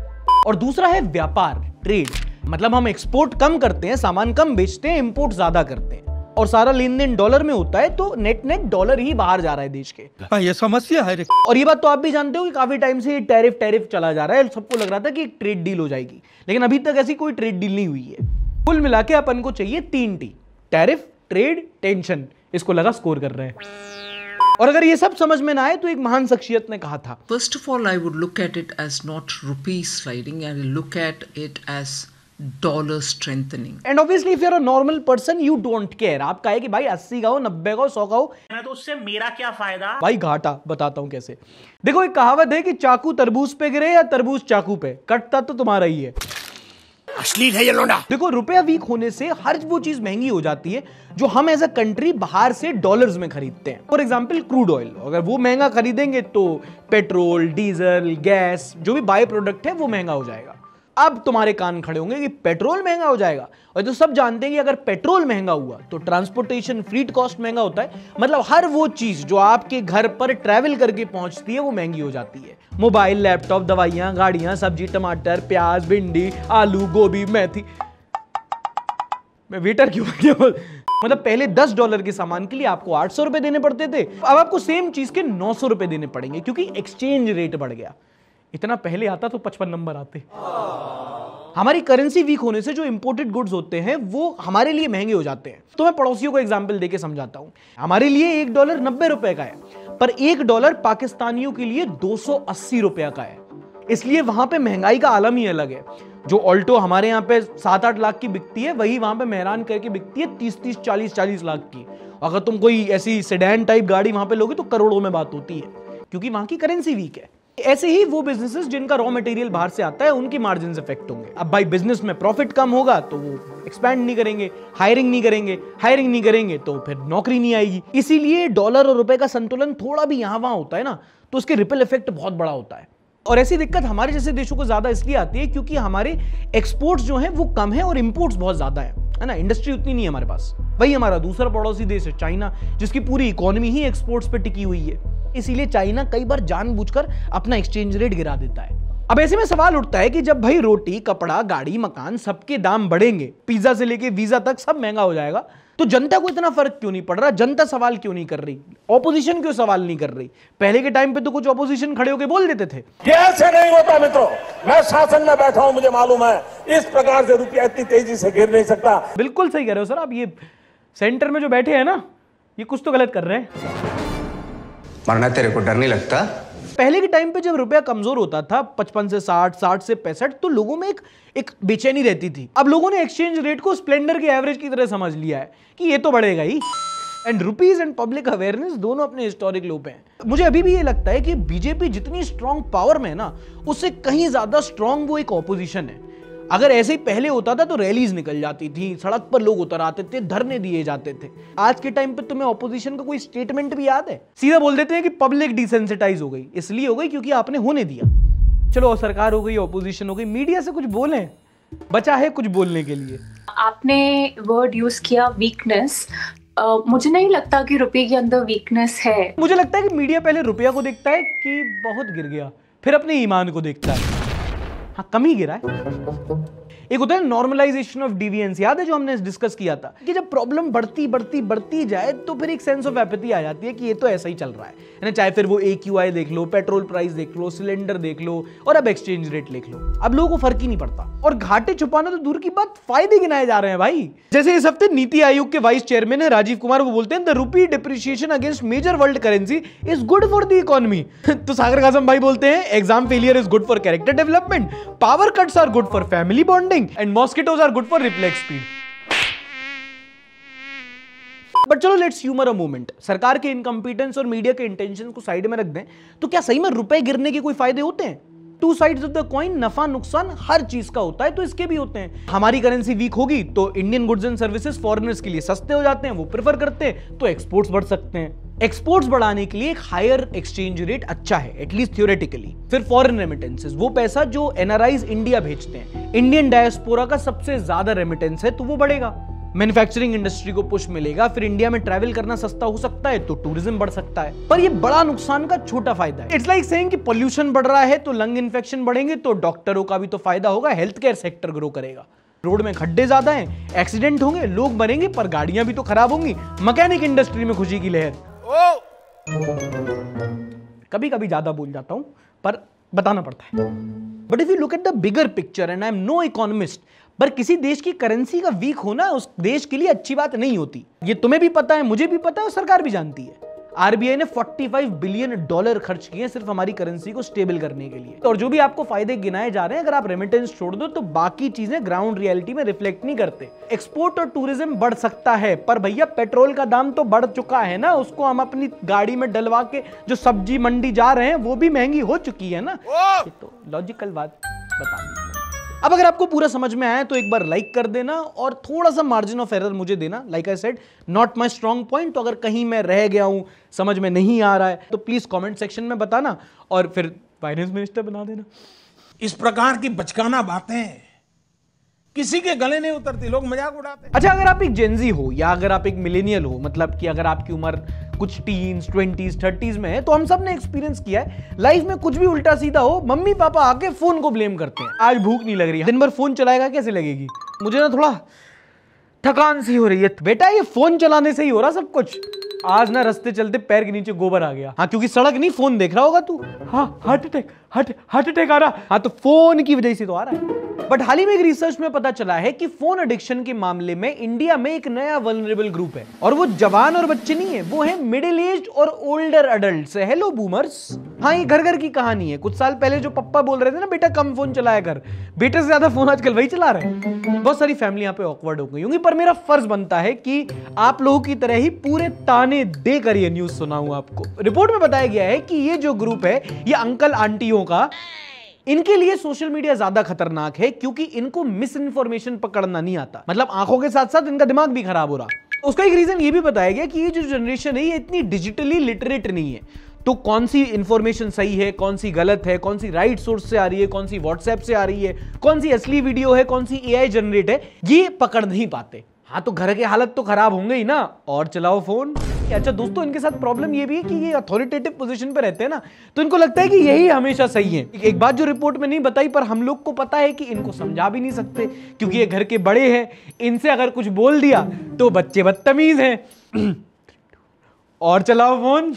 और दूसरा है व्यापार, ट्रेड। मतलब हम एक्सपोर्ट कम करते हैं, सामान कम बेचते हैं, इंपोर्ट ज्यादा करते हैं, और सारा लेन देन डॉलर में होता है, तो नेट नेट डॉलर ही बाहर जा रहा है देश के। ये समस्या है। और ये बात तो आप भी जानते हो कि काफी टाइम से ये टैरिफ चला जा रहा है। सबको लग रहा था कि एक ट्रेड डील हो जाएगी, लेकिन अभी तक ऐसी कोई ट्रेड डील नहीं हुई है। कुल मिला के अपन को चाहिए 3 T: टैरिफ, ट्रेड, टेंशन। इसको लगा स्कोर कर रहे हैं। और अगर ये सब समझ में ना आए तो एक महान शख्सियत ने कहा था, first of all I would look at it as not rupees sliding, I look at it as dollar strengthening. And obviously if you are a normal person you don't care. आप कहे कि भाई 80 का हो, 90 का हो, 100 का हो, तो उससे मेरा क्या फायदा? भाई घाटा। बताता हूं कैसे। देखो, एक कहावत है कि चाकू तरबूज पे गिरे या तरबूज चाकू पे, कटता तो तुम्हारा ही है। अश्लील है ये लोंडा। देखो, रुपया वीक होने से हर वो चीज महंगी हो जाती है जो हम एज अ कंट्री बाहर से डॉलर्स में खरीदते हैं। फॉर एग्जांपल क्रूड ऑयल, अगर वो महंगा खरीदेंगे तो पेट्रोल, डीजल, गैस, जो भी बाय प्रोडक्ट है वो महंगा हो जाएगा। अब तुम्हारे कान खड़े होंगे कि पेट्रोल महंगा हो जाएगा, और तो सब जानते हैं कि अगर पेट्रोल महंगा हुआ तो ट्रांसपोर्टेशन, फ्रीट कॉस्ट महंगा होता है। मतलब हर वो चीज जो आपके घर पर ट्रैवल करके पहुंचती है वो महंगी हो जाती है। मोबाइल, लैपटॉप, दवाइयां, गाड़ियां, सब्जी, टमाटर, प्याज, भिंडी, आलू, गोभी, मेथी। मैं वेटर क्यों मतलब पहले $10 के सामान के लिए आपको 800 रुपए देने पड़ते थे, अब आपको सेम चीज के 900 रुपए देने पड़ेंगे, क्योंकि एक्सचेंज रेट बढ़ गया। इतना पहले आता तो 55 नंबर आते। हमारी करेंसी वीक होने से जो इंपोर्टेड गुड्स होते हैं वो हमारे लिए महंगे हो जाते हैं। तो मैं पड़ोसियों को एग्जांपल देके समझाता हूं। हमारे लिए $1 90 रुपए का है, पर $1 पाकिस्तानियों के लिए 280 रुपया का है। इसलिए वहां पे महंगाई का आलम ही अलग है। जो ऑल्टो हमारे यहाँ पे 7-8 लाख की बिकती है, वही वहां पे मेहरान करके बिकती है 30-30, 40-40 लाख की। अगर तुम कोई ऐसी सेडान टाइप गाड़ी वहां पे लोगे तो करोड़ों में बात होती है, क्योंकि वहां की करेंसी वीक है। ऐसे ही वो बिजनेसेस जिनका रॉ मटेरियल बाहर से आता है उनकी मार्जिन इफेक्ट होंगे। अब भाई बिजनेस में प्रॉफिट कम होगा तो वो एक्सपैंड नहीं करेंगे, हायरिंग नहीं करेंगे तो फिर नौकरी नहीं आएगी। इसीलिए डॉलर और रुपए का संतुलन थोड़ा भी यहां वहां होता है ना, तो उसके रिपल इफेक्ट बहुत बड़ा होता है। और ऐसी दिक्कत हमारे जैसे देशों को ज्यादा इसलिए आती है क्योंकि हमारे एक्सपोर्ट्स जो हैं वो कम है और इंपोर्ट्स बहुत ज्यादा है ना। इंडस्ट्री उतनी नहीं है हमारे पास। वही हमारा दूसरा पड़ोसी देश है चाइना, जिसकी पूरी इकोनॉमी ही एक्सपोर्ट्स पे टिकी हुई है। इसीलिए चाइना कई बार जानबूझकर अपना एक्सचेंज रेट गिरा देता है। अब ऐसे में सवाल उठता है कि जब भाई रोटी, कपड़ा, गाड़ी, मकान सबके दाम बढ़ेंगे, पिज्जा से लेके वीजा तक सब महंगा हो जाएगा, तो जनता को इतना फर्क क्यों नहीं पड़ रहा? जनता सवाल क्यों नहीं कर रही? ऑपोजिशन क्यों सवाल नहीं कर रही? पहले के टाइम पे तो कुछ ऑपोजिशन खड़े होकर बोल देते थे। ये ऐसे नहीं होता मित्रों, मैं शासन में बैठा हूं, मुझे मालूम है इस प्रकार से रुपया इतनी तेजी से गिर नहीं सकता। बिल्कुल सही कह रहे हो सर आप। ये सेंटर में जो बैठे हैं ना, ये कुछ तो गलत कर रहे हैं। मरना तेरे को डर नहीं लगता? पहले के टाइम पे जब रुपया कमजोर होता था 55 से 60, 60 से 65, तो लोगों में एक बेचैनी रहती थी। अब लोगों ने एक्सचेंज रेट को स्प्लेंडर के एवरेज की तरह समझ लिया है कि ये तो बढ़ेगा ही। And rupees and public awareness दोनों अपने हिस्टोरिक लो पे हैं। मुझे अभी भी ये लगता है कि बीजेपी जितनी स्ट्रांग पावर में है ना, उससे कहीं ज्यादा स्ट्रांग वो एक ऑपोजिशन है। अगर ऐसे ही पहले होता था तो रैलीज निकल जाती थी, सड़क पर लोग उतर आते थे, धरने दिए जाते थे। आज के टाइम पे तुम्हें ऑपोजिशन का कोई स्टेटमेंट भी याद है? सीधा बोल देते हैं कि पब्लिक डिसेंसिटाइज हो गई। इसलिए हो गई क्योंकि आपने होने दिया। चलो सरकार हो गई, ऑपोजिशन हो गई, मीडिया से कुछ बोलें, बचा है कुछ बोलने के लिए। आपने वर्ड यूज किया वीकनेस। मुझे नहीं लगता कि रुपये के अंदर वीकनेस है। मुझे लगता है कि मीडिया पहले रुपया को देखता है कि बहुत गिर गया, फिर अपने ईमान को देखता है। हाँ, कम ही गिरा है। एक होता है नॉर्मलाइजेशन ऑफ डिविएंस, याद है जो हमने डिस्कस किया था कि जब प्रॉब्लम बढ़ती जाए तो फिर एक सेंस ऑफ एपैथी आ जाती है कि ये तो ऐसा ही चल रहा है ना। चाहे फिर वो AQI देख लो, पेट्रोल प्राइस देख लो, सिलेंडर देख लो, और अब एक्सचेंज रेट देख लो, अब लोगों को फर्क ही नहीं पड़ता। और घाटे छुपाना तो दूर की बात, फायदे गिनाए जा रहे हैं भाई। जैसे इस हफ्ते नीति आयोग के वाइस चेयरमैन है राजीव कुमार, वो बोलते हैं the rupee depreciation against major world currency is good for the economy. तो सागर कासम भाई बोलते हैं exam failure is good for character development, power cuts are good for family bonding and mosquitoes are good for reflex speed. But चलो let's humour a moment. सरकार के incompetence और media के intention को साइड में रख दें, तो क्या सही में रुपए गिरने के कोई फायदे होते हैं? Two sides of the coin, नफा नुकसान हर चीज का होता है, तो इसके भी होते हैं। हमारी करेंसी वीक होगी तो Indian goods and services foreigners के लिए सस्ते हो जाते हैं, वो प्रेफर करते हैं, तो एक्सपोर्ट्स बढ़ सकते हैं। एक्सपोर्ट्स बढ़ाने के लिए एक हायर एक्सचेंज रेट अच्छा है, एटलीस्ट थ्योरेटिकली। फिर फॉरेन रेमिटेंसेस, वो पैसा जो एनआरआईज इंडिया भेजते हैं, इंडियन डायस्पोरा का सबसे ज्यादा रेमिटेंस है, तो वो बढ़ेगा। मैन्युफैक्चरिंग इंडस्ट्री को पुश मिलेगा, फिर इंडिया में ट्रैवल करना सस्ता हो सकता है, तो टूरिज्म बढ़ सकता है। पर ये बड़ा नुकसान का छोटा फायदा है। इट्स लाइक सेइंग कि पोल्यूशन बढ़ रहा है तो लंग इन्फेक्शन बढ़ेंगे, तो डॉक्टरों का भी तो फायदा होगा, हेल्थ केयर सेक्टर ग्रो करेगा। रोड में खड्डे ज्यादा हैं, एक्सीडेंट होंगे, लोग मरेंगे, पर गाड़ियां भी तो खराब होंगी, मैकेनिक इंडस्ट्री में खुशी की लहर। कभी कभी ज्यादा बोल जाता हूं, पर बताना पड़ता है। But if you look at the bigger picture, and I am no economist, पर किसी देश की करेंसी का वीक होना उस देश के लिए अच्छी बात नहीं होती। ये तुम्हें भी पता है, मुझे भी पता है, और सरकार भी जानती है। आरबीआई ने $45 बिलियन खर्च किए सिर्फ हमारी करेंसी को स्टेबल करने के लिए। और जो भी आपको फायदे गिनाए जा रहे हैं, अगर आप रेमिटेंस छोड़ दो तो बाकी चीजें ग्राउंड रियलिटी में रिफ्लेक्ट नहीं करते। एक्सपोर्ट और टूरिज्म बढ़ सकता है, पर भैया पेट्रोल का दाम तो बढ़ चुका है ना, उसको हम अपनी गाड़ी में डलवा के जो सब्जी मंडी जा रहे हैं वो भी महंगी हो चुकी है ना। ये तो लॉजिकल बात बता दी। अब अगर आपको पूरा समझ में आया तो एक बार लाइक कर देना और थोड़ा सा मार्जिन ऑफ एरर मुझे देना। Like I said, not my strong point, तो अगर कहीं मैं रह गया हूं, समझ में नहीं आ रहा है, तो प्लीज कमेंट सेक्शन में बताना और फिर फाइनेंस मिनिस्टर बना देना। इस प्रकार की बचकाना बातें किसी के गले नहीं उतरती, लोग मजाक उड़ाते। अच्छा, अगर आप एक जेनजी हो या अगर आप एक मिलेनियल हो, मतलब कि अगर आपकी उम्र कुछ टीन्स, 20s, 30s में है, तो हम सब ने एक्सपीरियंस किया है लाइफ में कुछ भी उल्टा सीधा हो, मम्मी पापा आके फोन को ब्लेम करते हैं। आज भूख नहीं लग रही, दिन भर फोन चलाएगा, कैसे लगेगी? मुझे ना थोड़ा थकान सी हो रही है। बेटा ये फोन चलाने से ही हो रहा सब कुछ। आज ना रास्ते चलते पैर के नीचे गोबर आ गया। हाँ, क्योंकि सड़क नहीं, फोन देख रहा होगा तू। हाँ, हार्ट अटैक आ रहा। हाँ, तो फोन की वजह से तो आ रहा है। बट हाल ही में एक रिसर्च में पता चला है कि फोन एडिक्शन के मामले में इंडिया में एक नया वल्नरेबल ग्रुप है, और वो जवान और बच्चे नहीं है, वो है मिडिल एज्ड और ओल्डर एडल्ट्स। Hello boomers. हाँ, ये घर घर की कहानी है। कुछ साल पहले जो पप्पा बोल रहे थे ना, बेटा कम फोन चलाया कर, बेटे से ज्यादा फोन आजकल वही चला रहे हैं। बहुत सारी फैमिली यहाँ पे ऑकवर्ड हो गई होंगी, पर मेरा फर्ज बनता है कि आप लोगों की तरह ही पूरे ताने देकर ये न्यूज सुनाऊं आपको। रिपोर्ट में बताया गया है कि ये जो ग्रुप है, ये अंकल आंटियों का, इनके लिए सोशल मीडिया ज्यादा खतरनाक है क्योंकि इनको मिस इन्फॉर्मेशन पकड़ना नहीं आता। मतलब आंखों के साथ साथ इनका दिमाग भी खराब हो रहा। उसका एक रीजन ये भी बताया गया कि ये जो जनरेशन है, ये इतनी डिजिटली लिटरेट नहीं है। तो कौन सी इंफॉर्मेशन सही है, कौन सी गलत है, कौन सी राइट सोर्स से आ रही है, कौन सी व्हाट्सएप से आ रही है, कौन सी असली वीडियो है, कौन सी एआई जनरेट है, ये पकड़ नहीं पाते। हाँ, तो घर के हालत तो खराब होंगे ही ना, और चलाओ फोन। अच्छा दोस्तों, इनके साथ प्रॉब्लम ये भी है कि ये अथॉरिटेटिव पोजीशन पे रहते हैं ना, तो इनको लगता है कि यही हमेशा सही है। एक बात जो रिपोर्ट में नहीं बताई, पर हम लोग को पता है कि इनको समझा भी नहीं सकते क्योंकि ये घर के बड़े हैं। इनसे अगर कुछ बोल दिया तो बच्चे बदतमीज हैं और चलाओ फोन।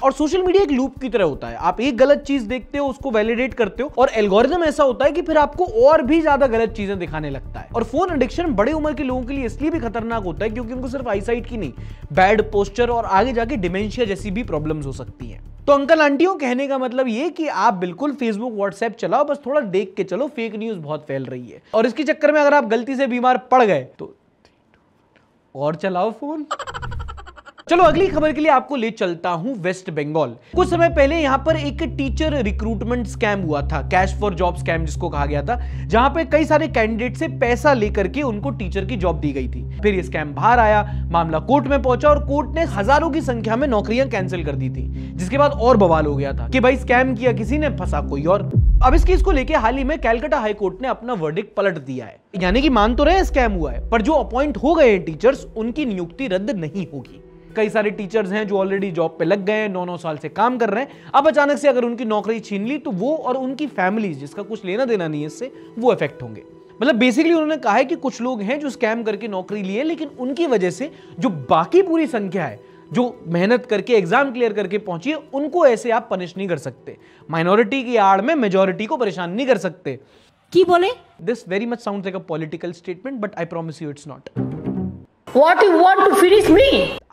और सोशल मीडिया एक लूप की तरह होता है। आप एक गलत चीज देखते हो, उसको वैलिडेट करते हो, और एल्गोरिथम ऐसा होता है कि फिर आपको और भी ज्यादा गलत चीजें दिखाने लगता है। और फोन एडिक्शन बड़े उम्र के लोगों के लिए इसलिए भी खतरनाक होता है क्योंकि उनको सिर्फ आईसाइट की नहीं, बैड पोस्चर और आगे जाके डिमेंशिया जैसी भी प्रॉब्लम्स हो सकती हैं। तो अंकल आंटियों, कहने का मतलब ये कि आप बिल्कुल फेसबुक व्हाट्सएप चलाओ, बस थोड़ा देख के चलो, फेक न्यूज बहुत फैल रही है और इसके चक्कर में अगर आप गलती से बीमार पड़ गए तो और चलाओ फोन। चलो अगली खबर के लिए आपको ले चलता हूं वेस्ट बंगाल। कुछ समय पहले यहां पर एक टीचर रिक्रूटमेंट स्कैम हुआ था, कैश फॉर जॉब स्कैम जिसको कहा गया था, जहां पे कई सारे कैंडिडेट से पैसा लेकर के उनको टीचर की जॉब दी गई थी। फिर ये स्कैम बाहर आया, मामला कोर्ट में पहुंचा और कोर्ट ने हजारों की संख्या में नौकरियां कैंसिल कर दी थी, जिसके बाद और बवाल हो गया था कि भाई स्कैम किया किसी ने, फंसा कोई और। अब इस केस को लेकर हाल ही में कैलकाटा हाई कोर्ट ने अपना वर्डिक्ट पलट दिया है, यानी कि मान तो रहे स्कैम हुआ है, पर जो अपॉइंट हो गए हैं टीचर्स, उनकी नियुक्ति रद्द नहीं होगी। कई सारे टीचर्स हैं जो ऑलरेडी जॉब पे लग गए हैं, 9-9 साल से काम कर रहे हैं, अब अचानक से अगर उनकी नौकरी छीन ली तो वो और उनकी फैमिलीज, जिसका कुछ लेना देना नहीं है इससे, वो इफेक्ट होंगे। मतलब बेसिकली उन्होंने कहा है कि कुछ लोग हैं जो स्कैम करके नौकरी लिए, लेकिन उनकी वजह से जो बाकी पूरी संख्या है जो मेहनत करके एग्जाम क्लियर करके पहुंची है, उनको ऐसे आप पनिश नहीं कर सकते। माइनॉरिटी की आड़ में मेजॉरिटी को परेशान नहीं कर सकते। की बोले? This very much sounds like a political statement, but I promise you it's not. What you want to finish me?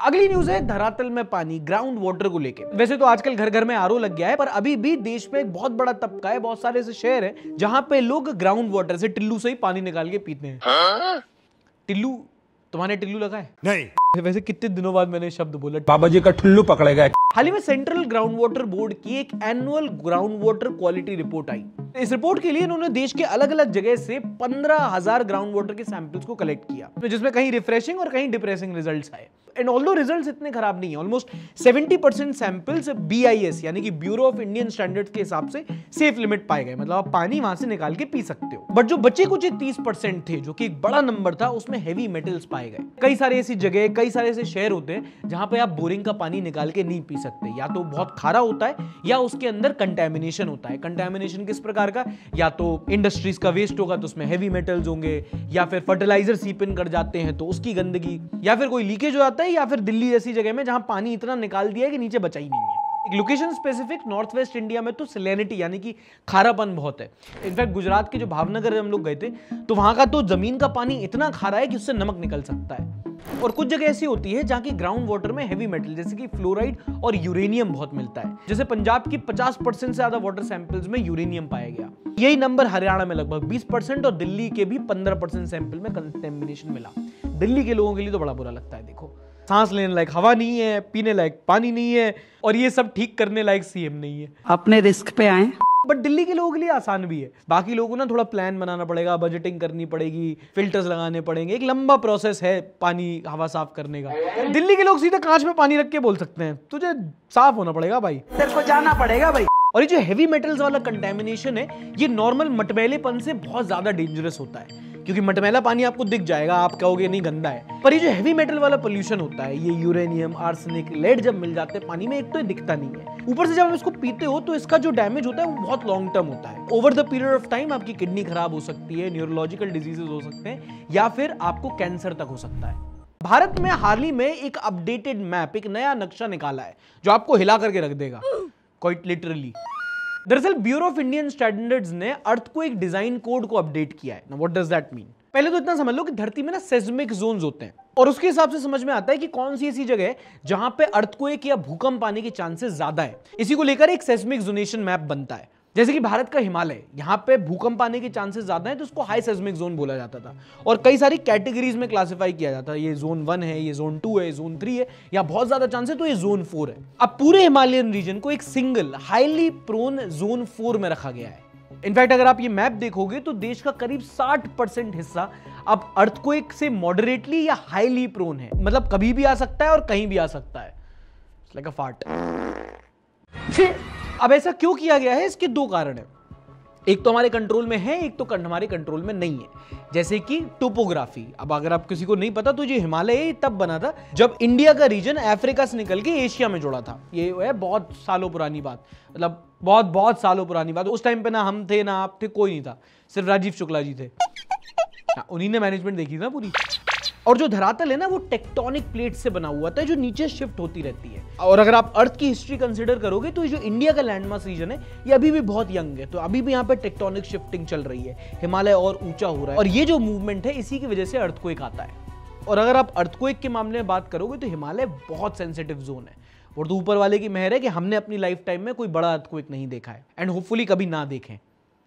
अगली न्यूज है धरातल में पानी, ग्राउंड वाटर को लेके। वैसे तो आजकल घर घर में आरओ लग गया है, पर अभी भी देश में एक बहुत बड़ा तबका है, बहुत सारे ऐसे शहर हैं जहां पे लोग ग्राउंड वाटर से, टिल्लू से ही पानी निकाल के पीते हैं। टिल्लू, तुम्हारे टिल्लू लगा है? नहीं। वैसे कितने दिनों बाद मैंने शब्द बोला, बाबा जी का ठुल्लू पकड़े गए। हाल ही में सेंट्रल ग्राउंड वाटर बोर्ड की एक annual ground water quality report आई। इस रिपोर्ट के लिए इन्होंने देश के अलग अलग जगह से 15,000 ग्राउंड वाटर के सैंपल्स को कलेक्ट किया, जिसमें कहीं रिफ्रेशिंग और कहीं डिप्रेसिंग रिजल्ट्स आए। एंड ऑल्दो रिजल्ट्स इतने खराब नहीं है, ऑलमोस्ट 70% सैंपल्स BIS यानी कि ब्यूरो ऑफ इंडियन स्टैंडर्ड्स के हिसाब से सेफ लिमिट पाए गए, मतलब आप पानी वहां से निकाल के पी सकते हो। बट जो बचे कुछ 30% थे, जो कि एक बड़ा नंबर था, उसमें हेवी मेटल्स पाए गए। कई सारे ऐसी जगह, कई सारे ऐसे शहर होते हैं जहां पे आप बोरिंग का पानी निकाल के नहीं पी सकते, या तो बहुत खारा होता है या उसके अंदर कंटेमिनेशन होता है। कंटेमिनेशन किस प्रकार का? या तो इंडस्ट्रीज का वेस्ट होगा तो उसमें हेवी मेटल्स होंगे, या फिर फर्टिलाइजर सीप इन कर जाते हैं तो उसकी गंदगी, या फिर कोई लीकेज हो जाता है, या फिर दिल्ली जैसी जगह में जहां पानी इतना निकाल दिया है कि नीचे बचा ही नहीं है। एक location specific north west India में तो सैलिनिटी यानी कि खारापन बहुत है। इनफैक्ट गुजरात के जो भावनगर हम लोग गए थे तो वहां का तो जमीन का पानी इतना खारा है कि उससे नमक निकल सकता है। और कुछ जगह ऐसी होती है जहां की ग्राउंड वाटर में हेवी मेटल जैसे कि फ्लोराइड और यूरेनियम बहुत मिलता है। जैसे पंजाब की 50% से ज्यादा वाटर सैंपल्स में यूरेनियम पाया गया। यही नंबर हरियाणा में लगभग 20% और दिल्ली के भी 15% सैंपल में कंटेमिनेशन मिला। दिल्ली के लोगों के लिए तो बड़ा बुरा लगता है। देखो, सांस लेने लायक हवा नहीं है, पीने लायक पानी नहीं है, और ये सब ठीक करने लायक सीएम नहीं है। अपने रिस्क पे आए। बट दिल्ली के लोगों के लिए आसान भी है। बाकी लोगों को ना थोड़ा प्लान बनाना पड़ेगा, बजटिंग करनी पड़ेगी, फिल्टर्स लगाने पड़ेंगे, एक लंबा प्रोसेस है पानी हवा साफ करने का। दिल्ली के लोग सीधे कांच में पानी रख के बोल सकते हैं तुझे साफ होना पड़ेगा भाई, तेरे को जाना पड़ेगा भाई। और ये जो हेवी मेटल्स वाला कंटेमिनेशन है, ये नॉर्मल मटमैलेपन से बहुत ज्यादा डेंजरस होता है, क्योंकि मटमैला पानी आपको दिख जाएगा, आप कहोगे नहीं गंदा है, पर ये जो हेवी मेटल वाला पोल्यूशन होता है, ये यूरेनियम, आर्सेनिक, लेड जब मिल जाते हैं पानी में, एक तो ये दिखता नहीं है, ऊपर से जब आप इसको पीते हो तो इसका जो डैमेज होता है वो बहुत लॉन्ग टर्म होता है। Over the period of time आपकी किडनी खराब हो सकती है, न्यूरोलॉजिकल डिजीजेस हो सकते हैं, या फिर आपको कैंसर तक हो सकता है। भारत में हाल ही में एक अपडेटेड मैप, एक नया नक्शा निकाला है जो आपको हिला करके रख देगा, क्वाइट लिटरली। दरअसल ब्यूरो ऑफ इंडियन स्टैंडर्ड्स ने अर्थक्वेक डिजाइन कोड को अपडेट किया है। What does that mean? पहले तो इतना समझ लो कि धरती में ना सेस्मिक जोन्स होते हैं, और उसके हिसाब से समझ में आता है कि कौन सी ऐसी जगह है जहां पे अर्थक्वेक या भूकंप आने के चांसेस ज्यादा है। इसी को लेकर एक सेस्मिक जोनेशन मैप बनता है। जैसे कि भारत का हिमालय, यहाँ पे भूकंप आने के चांसेस ज्यादा हैं तो उसको हाई सेस्मिक जोन बोला जाता था, और कई सारी कैटेगरीज में क्लासिफाई किया जाता है। ये जोन 1 है, ये जोन 2 है, जोन 3 है, या बहुत ज्यादा चांस है तो ये जोन 4 है। अब पूरे हिमालयन रीजन को एक सिंगल हाईली प्रोन जोन 4 में रखा गया है। इनफैक्ट अगर आप ये मैप देखोगे तो देश का करीब 60% हिस्सा अब अर्थक्वेक से मॉडरेटली या हाईली प्रोन है, मतलब कभी भी आ सकता है और कहीं भी आ सकता है। Like a fart. अब ऐसा क्यों किया गया है? इसके दो कारण है। एक तो हमारे कंट्रोल में है, एक तो हमारे कंट्रोल में नहीं है। जैसे कि टोपोग्राफी। अब अगर आप किसी को नहीं पता तो ये हिमालय तब बना था जब इंडिया का रीजन अफ्रीका से निकल के एशिया में जुड़ा था। ये है बहुत सालों पुरानी बात, मतलब बहुत सालों पुरानी बात। उस टाइम पे ना हम थे, ना आप थे, कोई नहीं था, सिर्फ राजीव शुक्ला जी थे। उन्हीं ने मैनेजमेंट देखी थी ना पूरी। और जो धरातल है ना वो टेक्टोनिक प्लेट से बना हुआ था जो नीचे शिफ्ट होती रहती है। और अगर आप अर्थ की हिस्ट्री कंसीडर करोगे तो ये जो इंडिया का लैंडमास रीजन है ये अभी भी बहुत यंग है, तो अभी भी यहाँ पे टेक्टोनिक शिफ्टिंग चल रही है, हिमालय और ऊंचा हो रहा है, और ये जो मूवमेंट है इसी की वजह से अर्थक्वेक आता है। और अगर आप अर्थक्वेक के मामले में बात करोगे तो हिमालय बहुत सेंसिटिव जोन है, और तो ऊपर वाले की मेहर है कि हमने अपनी लाइफ टाइम में कोई बड़ा अर्थक्वेक नहीं देखा है एंड होपफुली कभी ना देखें।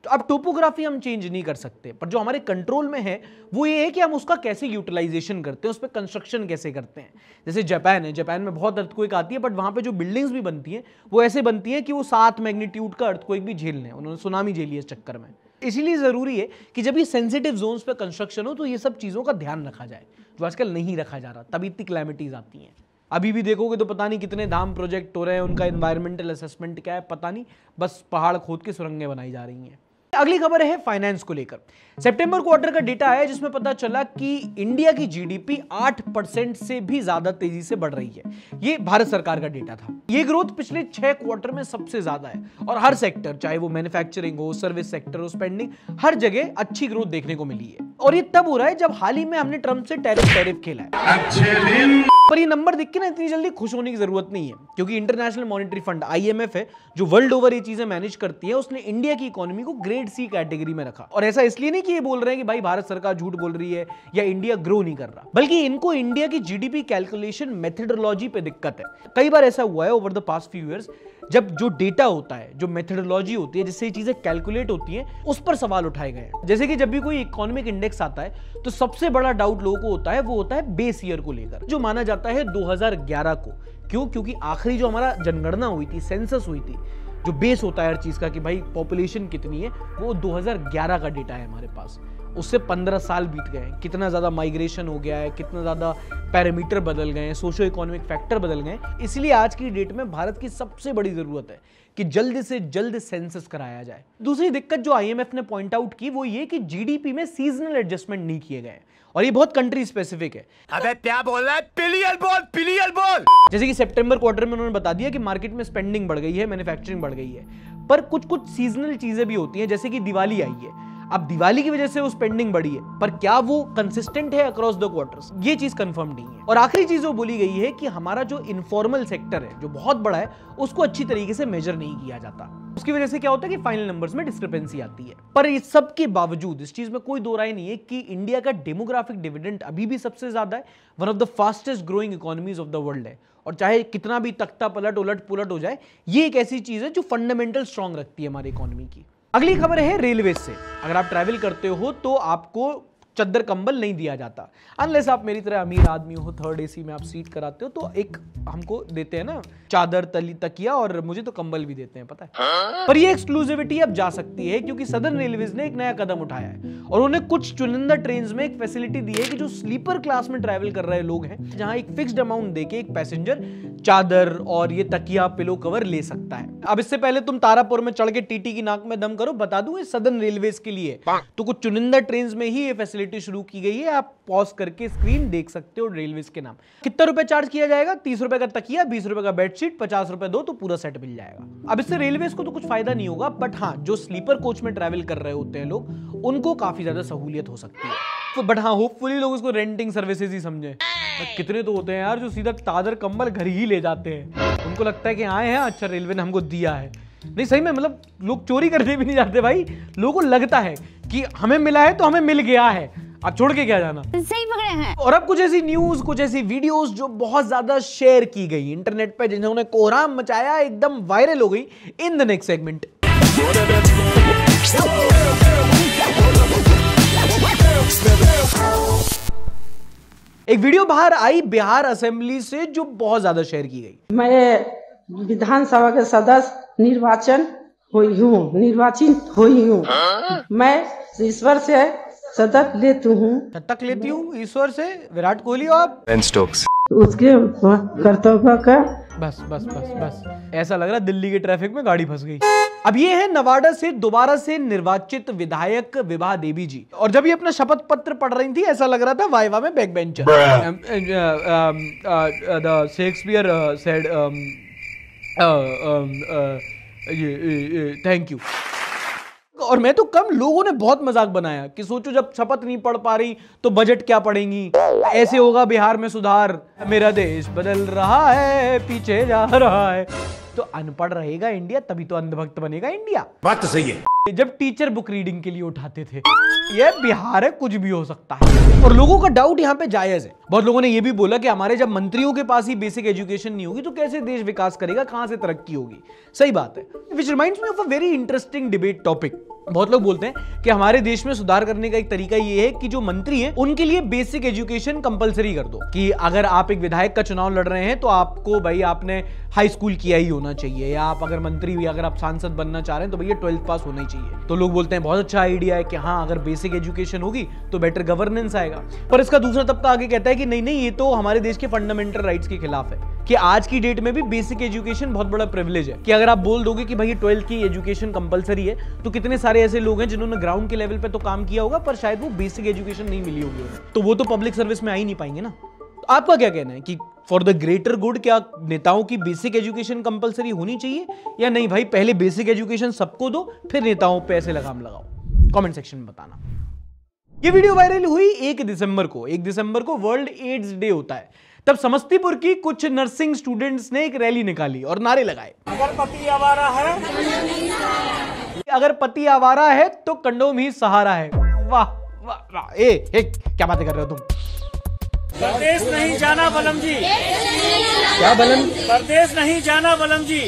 तो अब टोपोग्राफी हम चेंज नहीं कर सकते, पर जो हमारे कंट्रोल में है वो ये है कि हम उसका कैसे यूटिलाइजेशन करते हैं, उस पर कंस्ट्रक्शन कैसे करते हैं। जैसे जापान है, जापान में बहुत अर्थक्वेक आती है, बट वहां पे जो बिल्डिंग्स भी बनती हैं वो ऐसे बनती हैं कि वो 7 मैग्नीट्यूड का अर्थक्वेक भी झेल लें। उन्होंने सुनामी झेली इस चक्कर में। इसीलिए जरूरी है कि जब ये सेंसिटिव जोन्स पे कंस्ट्रक्शन हो तो ये सब चीजों का ध्यान रखा जाए, जो आजकल नहीं रखा जा रहा, तभी इतनी क्लैमिटीज आती हैं। अभी भी देखोगे तो पता नहीं कितने धाम प्रोजेक्ट हो रहे हैं, उनका एनवायरमेंटल असेसमेंट क्या है पता नहीं, बस पहाड़ खोद के सुरंगें बनाई जा रही हैं। अगली खबर है फाइनेंस को लेकर। सितंबर क्वार्टर का डेटा आया जिसमें पता चला कि इंडिया की जीडीपी 8% से भी ज्यादा तेजी से बढ़ रही है। ये भारत सरकार का डेटा था। ये ग्रोथ पिछले 6 क्वार्टर में सबसे ज्यादा है और हर सेक्टर, चाहे वो मैन्युफैक्चरिंग हो, सर्विस सेक्टर हो, स्पेंडिंग, हर जगह अच्छी ग्रोथ देखने को मिली है। और ये तब हो रहा है जब हाल ही में हमने ट्रंप से टैरिफ खेला है। अच्छे दिन। पर ये नंबर देख के ना इतनी जल्दी खुश होने की जरूरत नहीं है, क्योंकि इंटरनेशनल मॉनेटरी फंड IMF है जो वर्ल्ड ओवर ये चीजें मैनेज करती है, उसने इंडिया की इकोनॉमी को ग्रेड C कैटेगरी में रखा। और ऐसा इसलिए नहीं कि ये बोल रहे हैं कि भाई भारत सरकार झूठ बोल रही है या इंडिया ग्रो नहीं कर रहा, बल्कि इनको इंडिया की जीडीपी कैलकुलेशन मेथडोलॉजी पे दिक्कत है। कई बार ऐसा हुआ है over the past few years, जब जो डेटा होता है, जो मेथडोलॉजी होती है जिससे ये चीजें कैलकुलेट होती हैं, उस पर सवाल उठाए गए हैं। जैसे कि जब भी कोई इकोनॉमिक इंडेक्स आता है तो सबसे बड़ा डाउट लोगों को होता है, वो होता है बेस ईयर को लेकर, जो माना जाता है 2011 को। क्यों? क्योंकि आखिरी जो हमारा जनगणना हुई थी, सेंसस हुई थी, जो बेस होता है हर चीज का कि भाई पॉपुलेशन कितनी है, वो 2011 का डेटा है हमारे पास। उससे 15 साल बीत गए, कितना ज्यादा माइग्रेशन हो गया है, कितना ज्यादा पैरामीटर बदल गए हैं, सोशियो इकोनॉमिक फैक्टर बदल गए। इसलिए आज की डेट में भारत की सबसे बड़ी जरूरत है कि जल्द से जल्द सेंसस कराया जाए। दूसरी दिक्कत जो IMF ने पॉइंट आउट की वो ये कि जीडीपी में सीजनल एडजस्टमेंट नहीं किए गए, और ये बहुत कंट्री स्पेसिफिक है। अबे क्या बोल रहा है? पिलियल बोल। जैसे कि सितंबर क्वार्टर में उन्होंने बता दिया कि मार्केट में स्पेंडिंग बढ़ गई है, मैन्युफैक्चरिंग बढ़ गई है, पर कुछ सीजनल चीजें भी होती हैं, जैसे कि दिवाली आई है। अब दिवाली की वजह से वो स्पेंडिंग बढ़ी है, पर क्या वो कंसिस्टेंट है अक्रॉस द क्वार्टर्स, ये चीज कंफर्म नहीं है। और आखिरी चीज वो बोली गई है कि हमारा जो इनफॉर्मल सेक्टर है, जो बहुत बड़ा है, उसको अच्छी तरीके से मेजर नहीं किया जाता। उसकी वजह से क्या होता है कि फाइनल नंबर्स में डिस्क्रिपेंसी आती है। पर इस सब के बावजूद इस चीज में कोई दो राय नहीं है कि इंडिया का डेमोग्राफिक डिविडेंड अभी भी सबसे ज्यादा है, one of the fastest growing economies of the world है। और चाहे कितना भी तख्ता पलट उलट पुलट हो जाए, ये एक ऐसी चीज है जो फंडामेंटल स्ट्रांग रखती है हमारी इकोनॉमी की। अगली खबर है रेलवे से। अगर आप ट्रैवल करते हो तो आपको चद्दर कंबल नहीं दिया जाता, अनलेस आप मेरी तरह अमीर आदमी हो, 3rd AC में आप सीट कराते हो तो एक हमको देते हैं ना चादर, तली, तकिया, और मुझे तो कंबल भी देते हैं, पता है। पर ये एक्सक्लूसिविटी अब जा सकती है क्योंकि सदर्न रेलवेज ने एक नया कदम उठाया है और उन्हें कुछ चुनिंदा ट्रेन्स में एक फैसिलिटी दी है कि जो स्लीपर क्लास में ट्रैवल कर रहे लोग हैं, जहां एक फिक्स्ड अमाउंट देके एक पैसेंजर चादर और ये तकिया, पिलो कवर ले सकता है। अब इससे पहले तुम तारापुर में चढ़ के टीटी की नाक में दम करो, बता दूं ये सदर्न रेलवेज के लिए, तो कुछ चुनिंदा ट्रेन्स में ही ये फैसिलिटी शुरू की गई है। आप पॉज करके स्क्रीन देख सकते हो रेलवेज के नाम। कितना रुपए चार्ज किया जाएगा? 30 रुपए का तकिया, 20 रुपए का बेडशीट, 50 रुपए दो तो पूरा सेट मिल जाएगा। अब इससे रेलवेज को तो कुछ फायदा नहीं होगा, बट हाँ, जो स्लीपर कोच में ट्रैवल कर रहे होते हैं लोग, उनको काफी ज्यादा सहूलियत हो सकती है। तो बट हाँ, होपफुली लोग इसको रेंटिंग सर्विसेज ही समझे। कितने तो होते हैं यार जो सीधा चादर कंबल घर ही ले जाते हैं, उनको लगता है कि आए हैं, अच्छा रेलवे ने हमको दिया है। नहीं, सही में मतलब लोग चोरी करने भी नहीं जाते भाई, लोगों को लगता है कि हमें मिला है तो हमें मिल गया है, आप छोड़ के क्या जाना। सही पकड़े हैं। और अब कुछ ऐसी न्यूज, कुछ ऐसी वीडियोस जो बहुत ज्यादा शेयर की गई इंटरनेट पे, जिन्होंने कोहराम मचाया, एकदम वायरल हो गई, इन द नेक्स्ट सेगमेंट। एक वीडियो बाहर आई बिहार असेंबली से जो बहुत ज्यादा शेयर की गई। मैं विधानसभा के सदस्य निर्वाचित हुई हूँ। मैं ईश्वर से सदक लेती हूँ। तक लेती हूँ ईश्वर से? विराट कोहली हो आप? Ben Stokes. उसके कर्तव्य का बस बस बस बस, ऐसा लग रहा है दिल्ली के ट्रैफिक में गाड़ी फंस गई। अब ये है नवादा से दोबारा से निर्वाचित विधायक विभा देवी जी, और जब ये अपना शपथ पत्र पढ़ रही थी ऐसा लग रहा था वाइवा में back bencher. The Shakespeare said thank you. और मैं तो कम, लोगों ने बहुत मजाक बनाया कि सोचो जब शपथ नहीं पढ़ पा रही तो बजट क्या पढ़ेंगी, ऐसे होगा बिहार में सुधार, मेरा देश बदल रहा है, पीछे जा रहा है। तो अनपढ़ रहेगा इंडिया, तभी तो अंधभक्त बनेगा इंडिया। बात तो सही है। जब टीचर बुक रीडिंग के लिए उठाते थे, ये बिहार है, कुछ भी हो सकता है। और लोगों का डाउट यहाँ पे जायज है। बहुत लोगों ने ये भी बोला कि हमारे जब मंत्रियों के पास ही बेसिक एजुकेशन नहीं होगी तो कैसे देश विकास करेगा, कहां से तरक्की होगी। सही बात है। Which reminds me of a very interesting debate topic. बहुत लोग बोलते हैं कि हमारे देश में सुधार करने का एक तरीका ये है कि जो मंत्री हैं उनके लिए बेसिक एजुकेशन कंपलसरी कर दो, कि अगर आप एक विधायक का चुनाव लड़ रहे हैं तो आपको भाई आपने हाई स्कूल किया ही होना चाहिए, या आप अगर मंत्री या अगर आप सांसद बनना चाह रहे हैं तो भैया 12th पास होना ही चाहिए। तो लोग बोलते हैं बहुत अच्छा आइडिया है कि हाँ, अगर बेसिक एजुकेशन होगी तो बेटर गवर्नेंस आएगा। पर इसका दूसरा तबका आगे कहता है कि नहीं नहीं, ये तो हमारे देश के फंडामेंटल राइट्स के खिलाफ है, कि आज की डेट में भी बेसिक एजुकेशन बहुत बड़ा प्रिविलेज है। कि अगर आप बोल दोगे कि भाई 12th की एजुकेशन कंपलसरी है, तो कितने सारे ऐसे लोग हैं जिन्होंने ग्राउंड के लेवल पे तो काम किया होगा पर शायद वो बेसिक एजुकेशन नहीं मिली होगी, तो वो तो पब्लिक सर्विस में आ ही नहीं पाएंगे ना। तो आपका क्या कहना है कि फॉर द ग्रेटर गुड क्या नेताओं की बेसिक एजुकेशन कंपलसरी होनी चाहिए, या नहीं भाई पहले बेसिक एजुकेशन सबको दो फिर नेताओं पे ऐसे लगाम लगाओ? कमेंट सेक्शन में बताना। ये वीडियो वायरल हुई 1 दिसंबर को। 1 दिसंबर को वर्ल्ड एड्स डे होता है। तब समस्तीपुर की कुछ नर्सिंग स्टूडेंट्स ने एक रैली निकाली और नारे लगाए, अगर पति आवारा है, अगर पति आवारा है तो कंडोम ही सहारा है। वाह वाह वाह, क्या बातें कर रहे हो तुम? परदेश नहीं जाना बलम जी। क्या बलम? परदेश नहीं जाना बलम जी।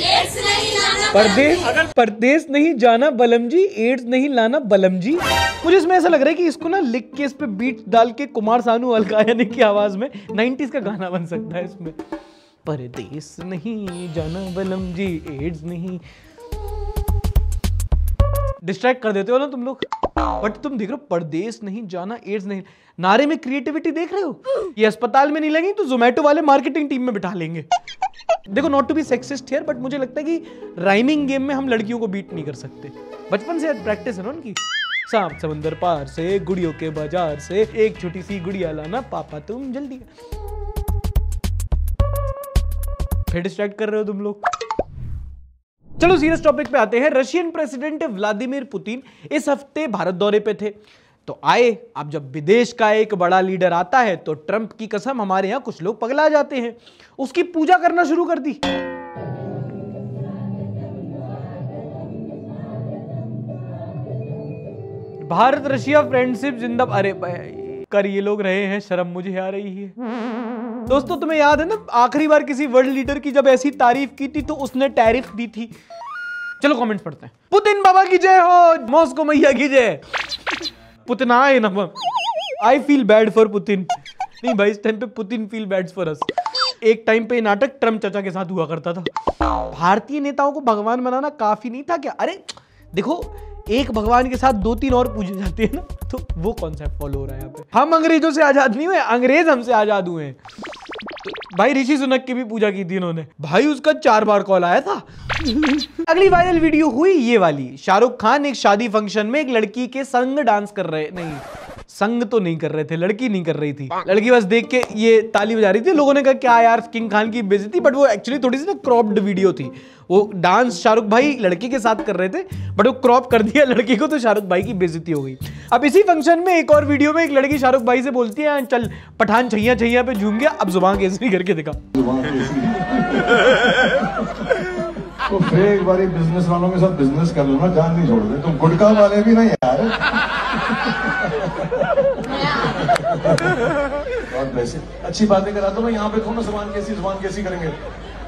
परदेश नहीं जाना बलम जी, एड्स नहीं लाना बलम जी। मुझे इसमें ऐसा लग रहा है कि इसको ना लिख के इस पे बीट डाल के कुमार सानू अलका याग्निक की आवाज में 90s का गाना बन सकता है इसमें। परदेश नहीं जाना बलम जी, एड्स नहीं। डिस्ट्रैक्ट कर देते हो ना तुम लोग, बट तुम देख रहे हो परदेश नहीं जाना, एड्स नहीं। नारे में क्रिएटिविटी देख रहे हो? ये अस्पताल में नहीं लगी तो जोमेटो वाले मार्केटिंग टीम में बिठा लेंगे। देखो, not to be sexist here, but मुझे लगता है कि राइमिंग गेम में हम लड़कियों को बीट नहीं कर सकते। बचपन से प्रैक्टिस है ना उनकी। सांप समंदर पार से, गुड़ियों के बाजार से, एक छोटी सी गुड़िया लाना पापा तुम जल्दी। फिर डिस्ट्रैक्ट कर रहे हो तुम लोग। चलो सीरियस टॉपिक पे आते हैं। रशियन प्रेसिडेंट व्लादिमीर पुतिन इस हफ्ते भारत दौरे पे थे। तो आए, अब जब विदेश का एक बड़ा लीडर आता है तो ट्रंप की कसम हमारे यहां कुछ लोग पगला जाते हैं, उसकी पूजा करना शुरू कर दी। भारत रशिया फ्रेंडशिप जिंदाबाद। अरे कर ये लोग रहे हैं, शर्म मुझे आ रही है। दोस्तों तुम्हें याद है ना, आखिरी बार किसी वर्ल्ड लीडर की जब ऐसी तारीफ की थी तो उसने टैरिफ दी थी। चलो कमेंट पढ़ते हैं। पुतिन बाबा की जय हो, मॉस्को मैया की जय। पुतिन आए ना, I feel bad for Putin. नहीं भाई, इस टाइम पे Putin feel bad for us. एक टाइम पे नाटक ट्रम्प चाचा के साथ हुआ करता था। भारतीय नेताओं को भगवान बनाना काफी नहीं था क्या? अरे देखो, एक भगवान के साथ 2-3 और पूजे जाते हैं ना, तो वो कॉन्सेप्ट फॉलो हो रहा है यहाँ पे। हम अंग्रेजों से आजाद नहीं हुए, अंग्रेज हमसे आजाद हुए हैं। तो भाई ऋषि सुनक की भी पूजा की थी इन्होंने, भाई उसका 4 बार कॉल आया था। अगली वायरल वीडियो हुई ये वाली। शाहरुख खान एक शादी फंक्शन में एक लड़की के संग डांस कर रहे, नहीं संग तो नहीं कर रहे थे, लड़की नहीं कर रही थी, लड़की बस देख के ये ताली बजा रही थी। लोगों ने कहा क्या यार किंग खान की बेइज्जती, बट वो एक्चुअली थोड़ी सी ना क्रॉप्ड वीडियो थी। वो डांस शाहरुख भाई लड़की के साथ कर रहे थे, बट वो क्रॉप कर दिया लड़की को, तो शाहरुख भाई की बेइज्जती हो गई। अब इसी फंक्शन में एक और वीडियो में एक लड़की शाहरुख भाई से बोलती है चल पठान छैया छैया पे झूम गया, अब जुबान केसरी करके दिखा। तो फिर एक बार बिजनेस वालों के साथ बिजनेस कर लो ना, जान नहीं छोड़ दे। तुम गुटखा वाले भी नहीं यार। अच्छी बातें करा तो मैं यहाँ पे थोड़ा जुबान कैसी करेंगे।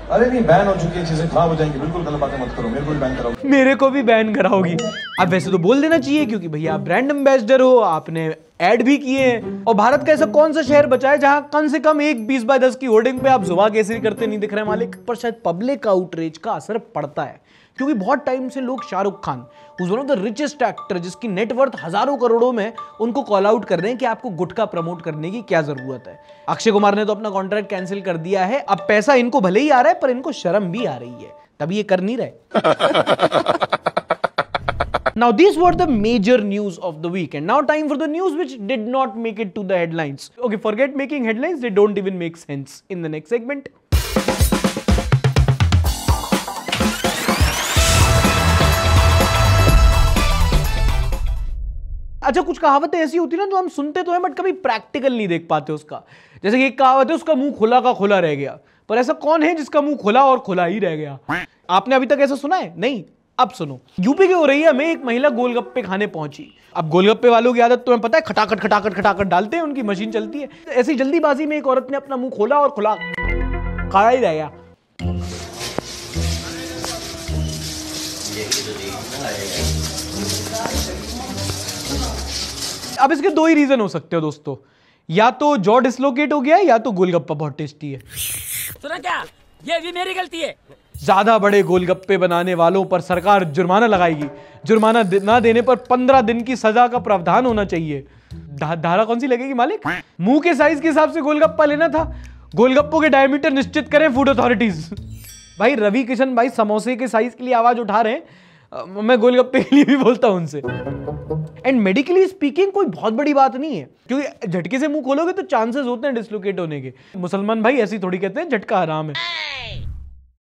अरे नहीं, बैन हो चुकी है, चीजें खराब हो जाएंगी, बिल्कुल गलत बातें मत करो। मेरे को भी बैन कराओ। मेरे को भी बैन कराओगी? अब वैसे तो बोल देना चाहिए क्योंकि भैया आप ब्रांड एम्बेसडर हो, आपने ऐड भी किए हैं। और भारत का ऐसा कौन सा शहर बचा है जहां कम से कम एक 20x10 की होर्डिंग पे आप जुबान केसरी करते नहीं दिख रहे मालिक। पर शायद पब्लिक आउटरीच का असर पड़ता है, क्योंकि बहुत टाइम से लोग Shahrukh Khan, who's one of the richest actor, जिसकी नेटवर्थ हजारों करोड़ों में, उनको कॉल आउट कर रहे हैं कि आपको गुटखा प्रमोट करने की क्या जरूरत है। अक्षय कुमार ने तो अपना कॉन्ट्रैक्ट कैंसिल कर दिया है। अब पैसा इनको भले ही आ रहा है पर इनको शर्म भी आ रही है, तभी ये कर नहीं रहे। Now these were the major news of the week, and now time for the news which did not make it to the headlines. Okay, forget making headlines, they don't even make sense. In the next segment. अच्छा, कुछ कहावतें ऐसी होती है ना जो हम सुनते तो हैं बट कभी प्रैक्टिकल नहीं देख पाते उसका। जैसे कि एक कहावत है, उसका मुंह खुला का खुला रह गया। पर ऐसा कौन है जिसका मुंह खुला और खुला ही रह गया? आपने अभी तक ऐसा सुना है? नहीं। अब सुनो, यूपी के औरैया में एक महिला गोलगप्पे खाने पहुंची। अब गोलगप्पे वालों की आदत तुम्हें पता है, खटाखट खटाखट खटाखट डालते हैं, उनकी मशीन चलती है। ऐसी जल्दीबाजी में एक औरत ने अपना मुंह खोला और खुला खड़ा ही रह गया। अब इसके दो ही रीजन हो सकते हो दोस्तों, या तो जॉ डिसलोकेट हो गया है, या तो गोलगप्पा बहुत टेस्टी है। सुना क्या, ये भी मेरी गलती है। ज्यादा बड़े गोलगप्पे बनाने वालों पर सरकार जुर्माना लगाएगी। जुर्माना ना देने पर 15 दिन की सजा का प्रावधान होना चाहिए। धारा कौन सी लगेगी मालिक? मुंह के साइज के हिसाब से गोलगप्पा लेना था। गोलगप्पों के डायमीटर निश्चित करें फूड अथॉरिटीज। भाई रवि किशन भाई समोसे के साइज के लिए आवाज उठा रहे हैं, मैं गोलगप्पे के लिए भी बोलता हूं उनसे। एंड मेडिकली स्पीकिंग कोई बहुत बड़ी बात नहीं है, क्योंकि झटके से मुंह खोलोगे तो चांसेस होते हैं डिसलोकेट होने के। मुसलमान भाई ऐसी थोड़ी कहते हैं झटका हराम है।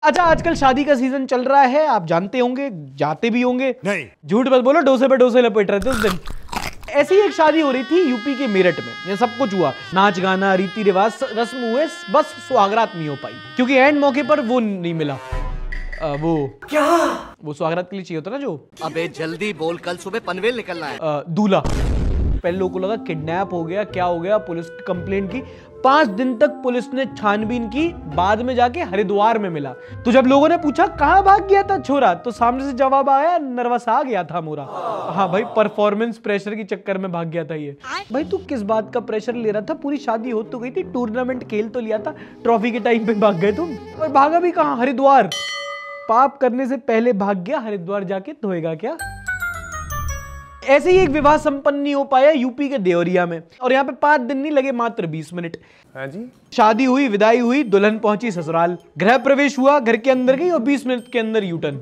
अच्छा, आजकल शादी का सीजन चल रहा है, आप जानते होंगे, जाते भी होंगे। नहीं झूठ मत बोलो, डोसे पे डोसे लपेट रहे थे उस दिन। ऐसी एक शादी हो रही थी यूपी के मेरठ में। ये सब कुछ हुआ, नाच गाना रीति रिवाज रस्म हुए, बस सुहागरात नहीं हो पाई क्योंकि एंड मौके पर वो नहीं मिला। वो सुहागरात के लिए चाहिए होता ना जो। अबे जल्दी बोल, कल सुबह पनवेल निकलना है। दूल्हा। पहले लोगों को लगा किडनैप हो गया, क्या हो गया, पुलिस की कंप्लेंट की। 5 दिन तक पुलिस ने छानबीन की, बाद में जाके हरिद्वार में मिला। तो जब लोगों ने पूछा कहां भाग गया था छोरा, तो सामने से जवाब आया, नर्वस आ गया था मोरा। हाँ भाई, परफॉर्मेंस प्रेशर के चक्कर में भाग गया था ये। भाई तू किस बात का प्रेशर ले रहा था? पूरी शादी हो तो गई थी, टूर्नामेंट खेल तो लिया था, ट्रॉफी के टाइम पे भाग गए तुम। और भागा भी कहां? हरिद्वार। पाप करने से पहले भाग गया, हरिद्वार जाके धोएगा क्या? ऐसे ही एक विवाह संपन्न नहीं हो पाया यूपी के देवरिया में, और यहाँ पे 5 दिन नहीं लगे, मात्र 20 मिनट। हाँ जी। शादी हुई, विदाई हुई, दुल्हन पहुंची ससुराल, गृह प्रवेश हुआ, घर के अंदर गई और 20 मिनट के अंदर यूटर्न।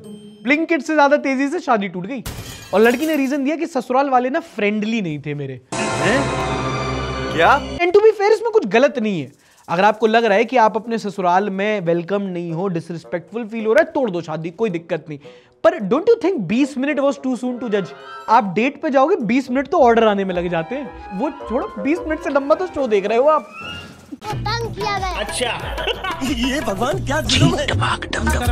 ब्लिंकिट से ज्यादा तेजी से शादी टूट गई। और लड़की ने रीजन दिया कि ससुराल वाले ना फ्रेंडली नहीं थे मेरे। क्या? एंड टू बी फेयर, इसमें कुछ गलत नहीं है। अगर आपको लग रहा है कि आप अपने ससुराल में वेलकम नहीं हो, डिसरिस्पेक्टफुल फील हो रहा है, तोड़ दो शादी, कोई दिक्कत नहीं। पर don't you think 20 minute was too soon to जज? आप डेट पे जाओगे, 20 मिनट तो ऑर्डर आने में लग जाते हैं। वो छोड़ो, 20 मिनट से लंबा तो शो देख रहे हो आप। तंग किया गया। अच्छा ये भगवान क्या जुल्म है।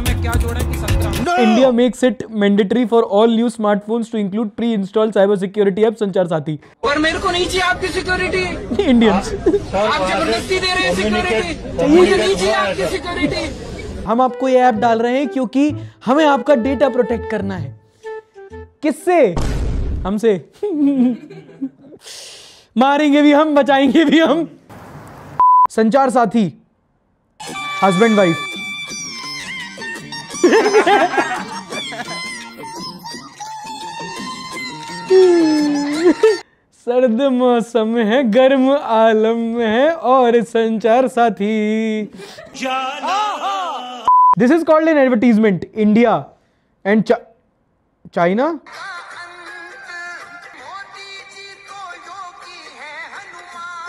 में क्या जोड़ा कि 17 India makes it mandatory for all new smartphones to include pre installed cyber security app Sanchar Saathi. और मेरे को नहीं चाहिए आपकी सिक्योरिटी। इंडियंस आप जबरदस्ती दे रहे हैं सिक्योरिटी, मुझे नहीं चाहिए आपकी सिक्योरिटी। हम आपको ये ऐप डाल रहे हैं क्योंकि हमें आपका डेटा प्रोटेक्ट करना है। किससे? हमसे। मारेंगे भी हम, बचाएंगे भी हम। संचार साथी, हस्बैंड वाइफ। सर्द मौसम है, गर्म आलम में है, और संचार साथी। This is called an advertisement. India and China.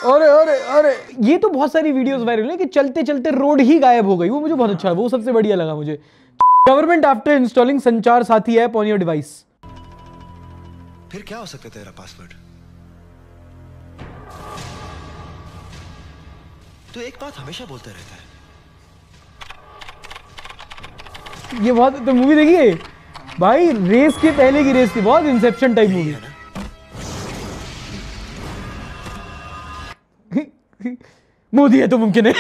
अरे अरे अरे, ये तो बहुत सारी वीडियोस वायरल है कि चलते चलते रोड ही गायब हो गई। वो मुझे बहुत अच्छा, वो सबसे बढ़िया लगा मुझे। गवर्नमेंट आफ्टर इंस्टॉलिंग संचार साथी ऐप ऑन योर डिवाइस। फिर क्या हो सकता है तेरा पासवर्ड? तो एक बात हमेशा बोलता रहता है। ये बहुत, तो मूवी देखिए भाई, रेस के पहले की रेस थी, बहुत इंसेप्शन टाइप मूवी। मोदी है तो मुमकिन है।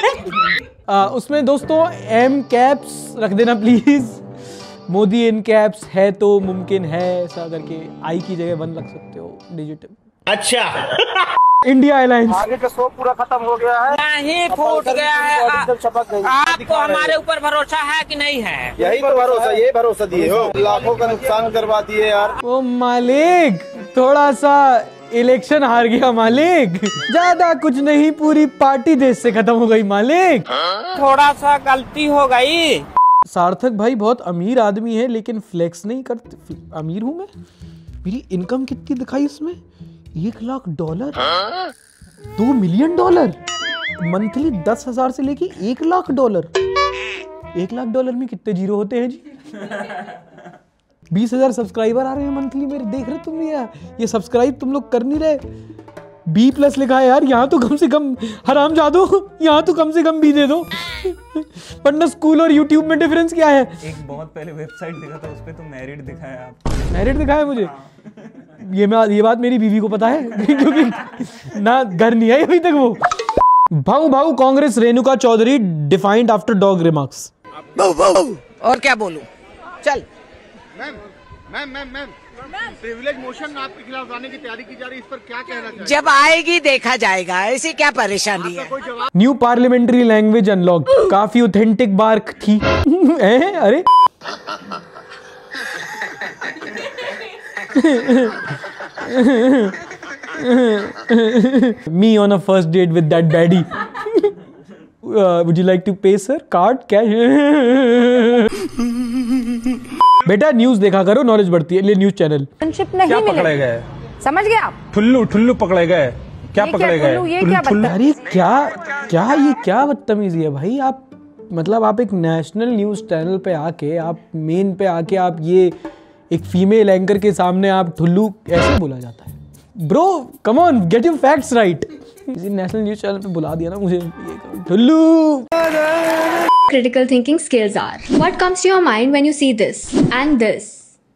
उसमें दोस्तों एम कैप्स रख देना प्लीज। मोदी इन कैप्स है तो मुमकिन है, ऐसा करके आई की जगह 1 रख सकते हो डिजिट। अच्छा। India airlines. आगे का शो पूरा खत्म हो गया है, नहीं फूट गया है। आपको हमारे ऊपर भरोसा है कि नहीं है? यही तो भरोसा, ये भरोसा दिए हो, लाखों का नुकसान करवा दिए यार। ओ मालिक, थोड़ा सा इलेक्शन हार गया मालिक, ज्यादा कुछ नहीं, पूरी पार्टी देश से खत्म हो गई मालिक। थोड़ा सा गलती हो गई। सार्थक भाई बहुत अमीर आदमी है लेकिन फ्लेक्स नहीं करते। अमीर हूं मैं? मेरी इनकम कितनी दिखाई इसमें? $1,00,000, $2 मिलियन, मंथली 10,000 से लेके $1,00,000। $1,00,000 में कितने जीरो होते हैं जी? 20,000 सब्सक्राइबर आ रहे हैं मंथली मेरे, देख रहे तुम? ये सब्सक्राइब तुम लोग कर नहीं रहे। B+ लिखा है यार, यहाँ तो कम से कम हराम जादो, यहाँ तो कम से कम B दे दो। वरना स्कूल और यूट्यूब में डिफरेंस क्या है? एक बहुत पहले वेबसाइट देखा था, उस पे तो मैरिड दिखाया आप। मैरिड दिखाया मुझे? ये बात मेरी बीवी को पता है क्योंकि ना घर नहीं आई अभी तक वो। भाऊ Congress Renuka Chowdhury defined after dog remarks. और क्या बोलूं? चल। मैम प्रिविलेज मोशन आपके खिलाफ लाने की तैयारी की जा रही है, इस पर क्या कहना चाहिए? जब आएगी देखा जाएगा, ऐसी क्या परेशानी है? न्यू पार्लियामेंट्री लैंग्वेज अनलॉक, काफी ऑथेंटिक बार्क थी। अरे Me on a first date with that baddie. Would you like to pay sir? Card, cash? बेटा न्यूज देखा करो, नॉलेज बढ़ती है। ले न्यूज चैनल। नहीं पकड़े गए? समझ गए आप? ठुल्लू पकड़े गए? क्या पकड़े गए? अरे क्या ये क्या बदतमीजी है भाई? आप मतलब आप एक नेशनल न्यूज चैनल पे आके, आप मेन पे आके, आप ये एक फीमेल एंकर के सामने आप ठुल्लू ऐसे बोला जाता है? Bro come on, get your facts right. किसी नेशनल न्यूज चैनल पे बुला दिया ना मुझे ये ठुल्लू। Critical thinking skills are. What comes to your mind when you see this and this?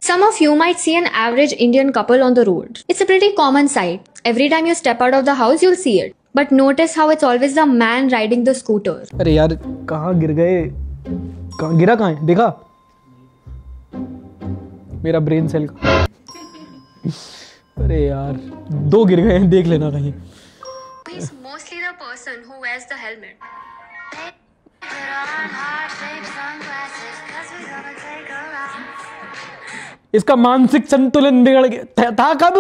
Some of you might see an average Indian couple on the road. It's a pretty common sight. Every time you step out of the house, you'll see it. But notice how it's always the man riding the scooter. अरे यार कहाँ गिर गए? गिरा कहाँ है? देखा? मेरा ब्रेन सेल का। अरे यार 2 गिर गए हैं, देख लेना कहीं। He's mostly the person who wears the helmet. इसका मानसिक संतुलन बिगड़ गया था कब?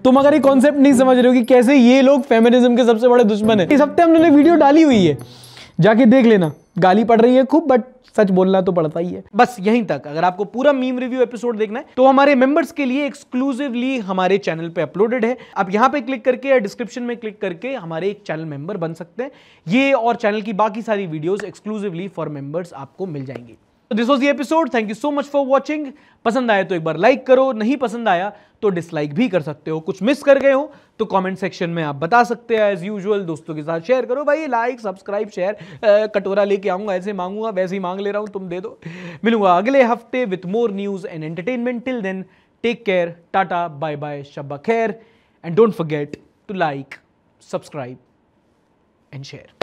तुम अगर ये कॉन्सेप्ट नहीं समझ रहे हो कि कैसे ये लोग फेमिनिज्म के सबसे बड़े दुश्मन है, इस हफ्ते हमने वीडियो डाली हुई है, जाके देख लेना। गाली पड़ रही है खूब, बट सच बोलना तो पड़ता ही है। बस यहीं तक। अगर आपको पूरा मीम रिव्यू एपिसोड देखना है तो हमारे मेंबर्स के लिए एक्सक्लूसिवली हमारे चैनल पे अपलोडेड है। आप यहां पे क्लिक करके या डिस्क्रिप्शन में क्लिक करके हमारे एक चैनल मेंबर बन सकते हैं। ये और चैनल की बाकी सारी वीडियोस एक्सक्लूसिवली फॉर मेंबर्स आपको मिल जाएंगी। तो this was the episode. Thank you so much for watching. पसंद आया तो एक बार लाइक करो, नहीं पसंद आया तो डिसलाइक भी कर सकते हो। कुछ मिस कर गए हो तो कमेंट सेक्शन में आप बता सकते हैं। एज यूजुअल दोस्तों के साथ शेयर करो भाई, लाइक सब्सक्राइब शेयर। कटोरा लेके आऊंगा, ऐसे मांगूंगा वैसे ही मांग ले रहा हूं, तुम दे दो। मिलूंगा अगले हफ्ते with more news and entertainment. Till then take care, tata bye bye, शब्बा खैर, and don't forget to like, subscribe and share.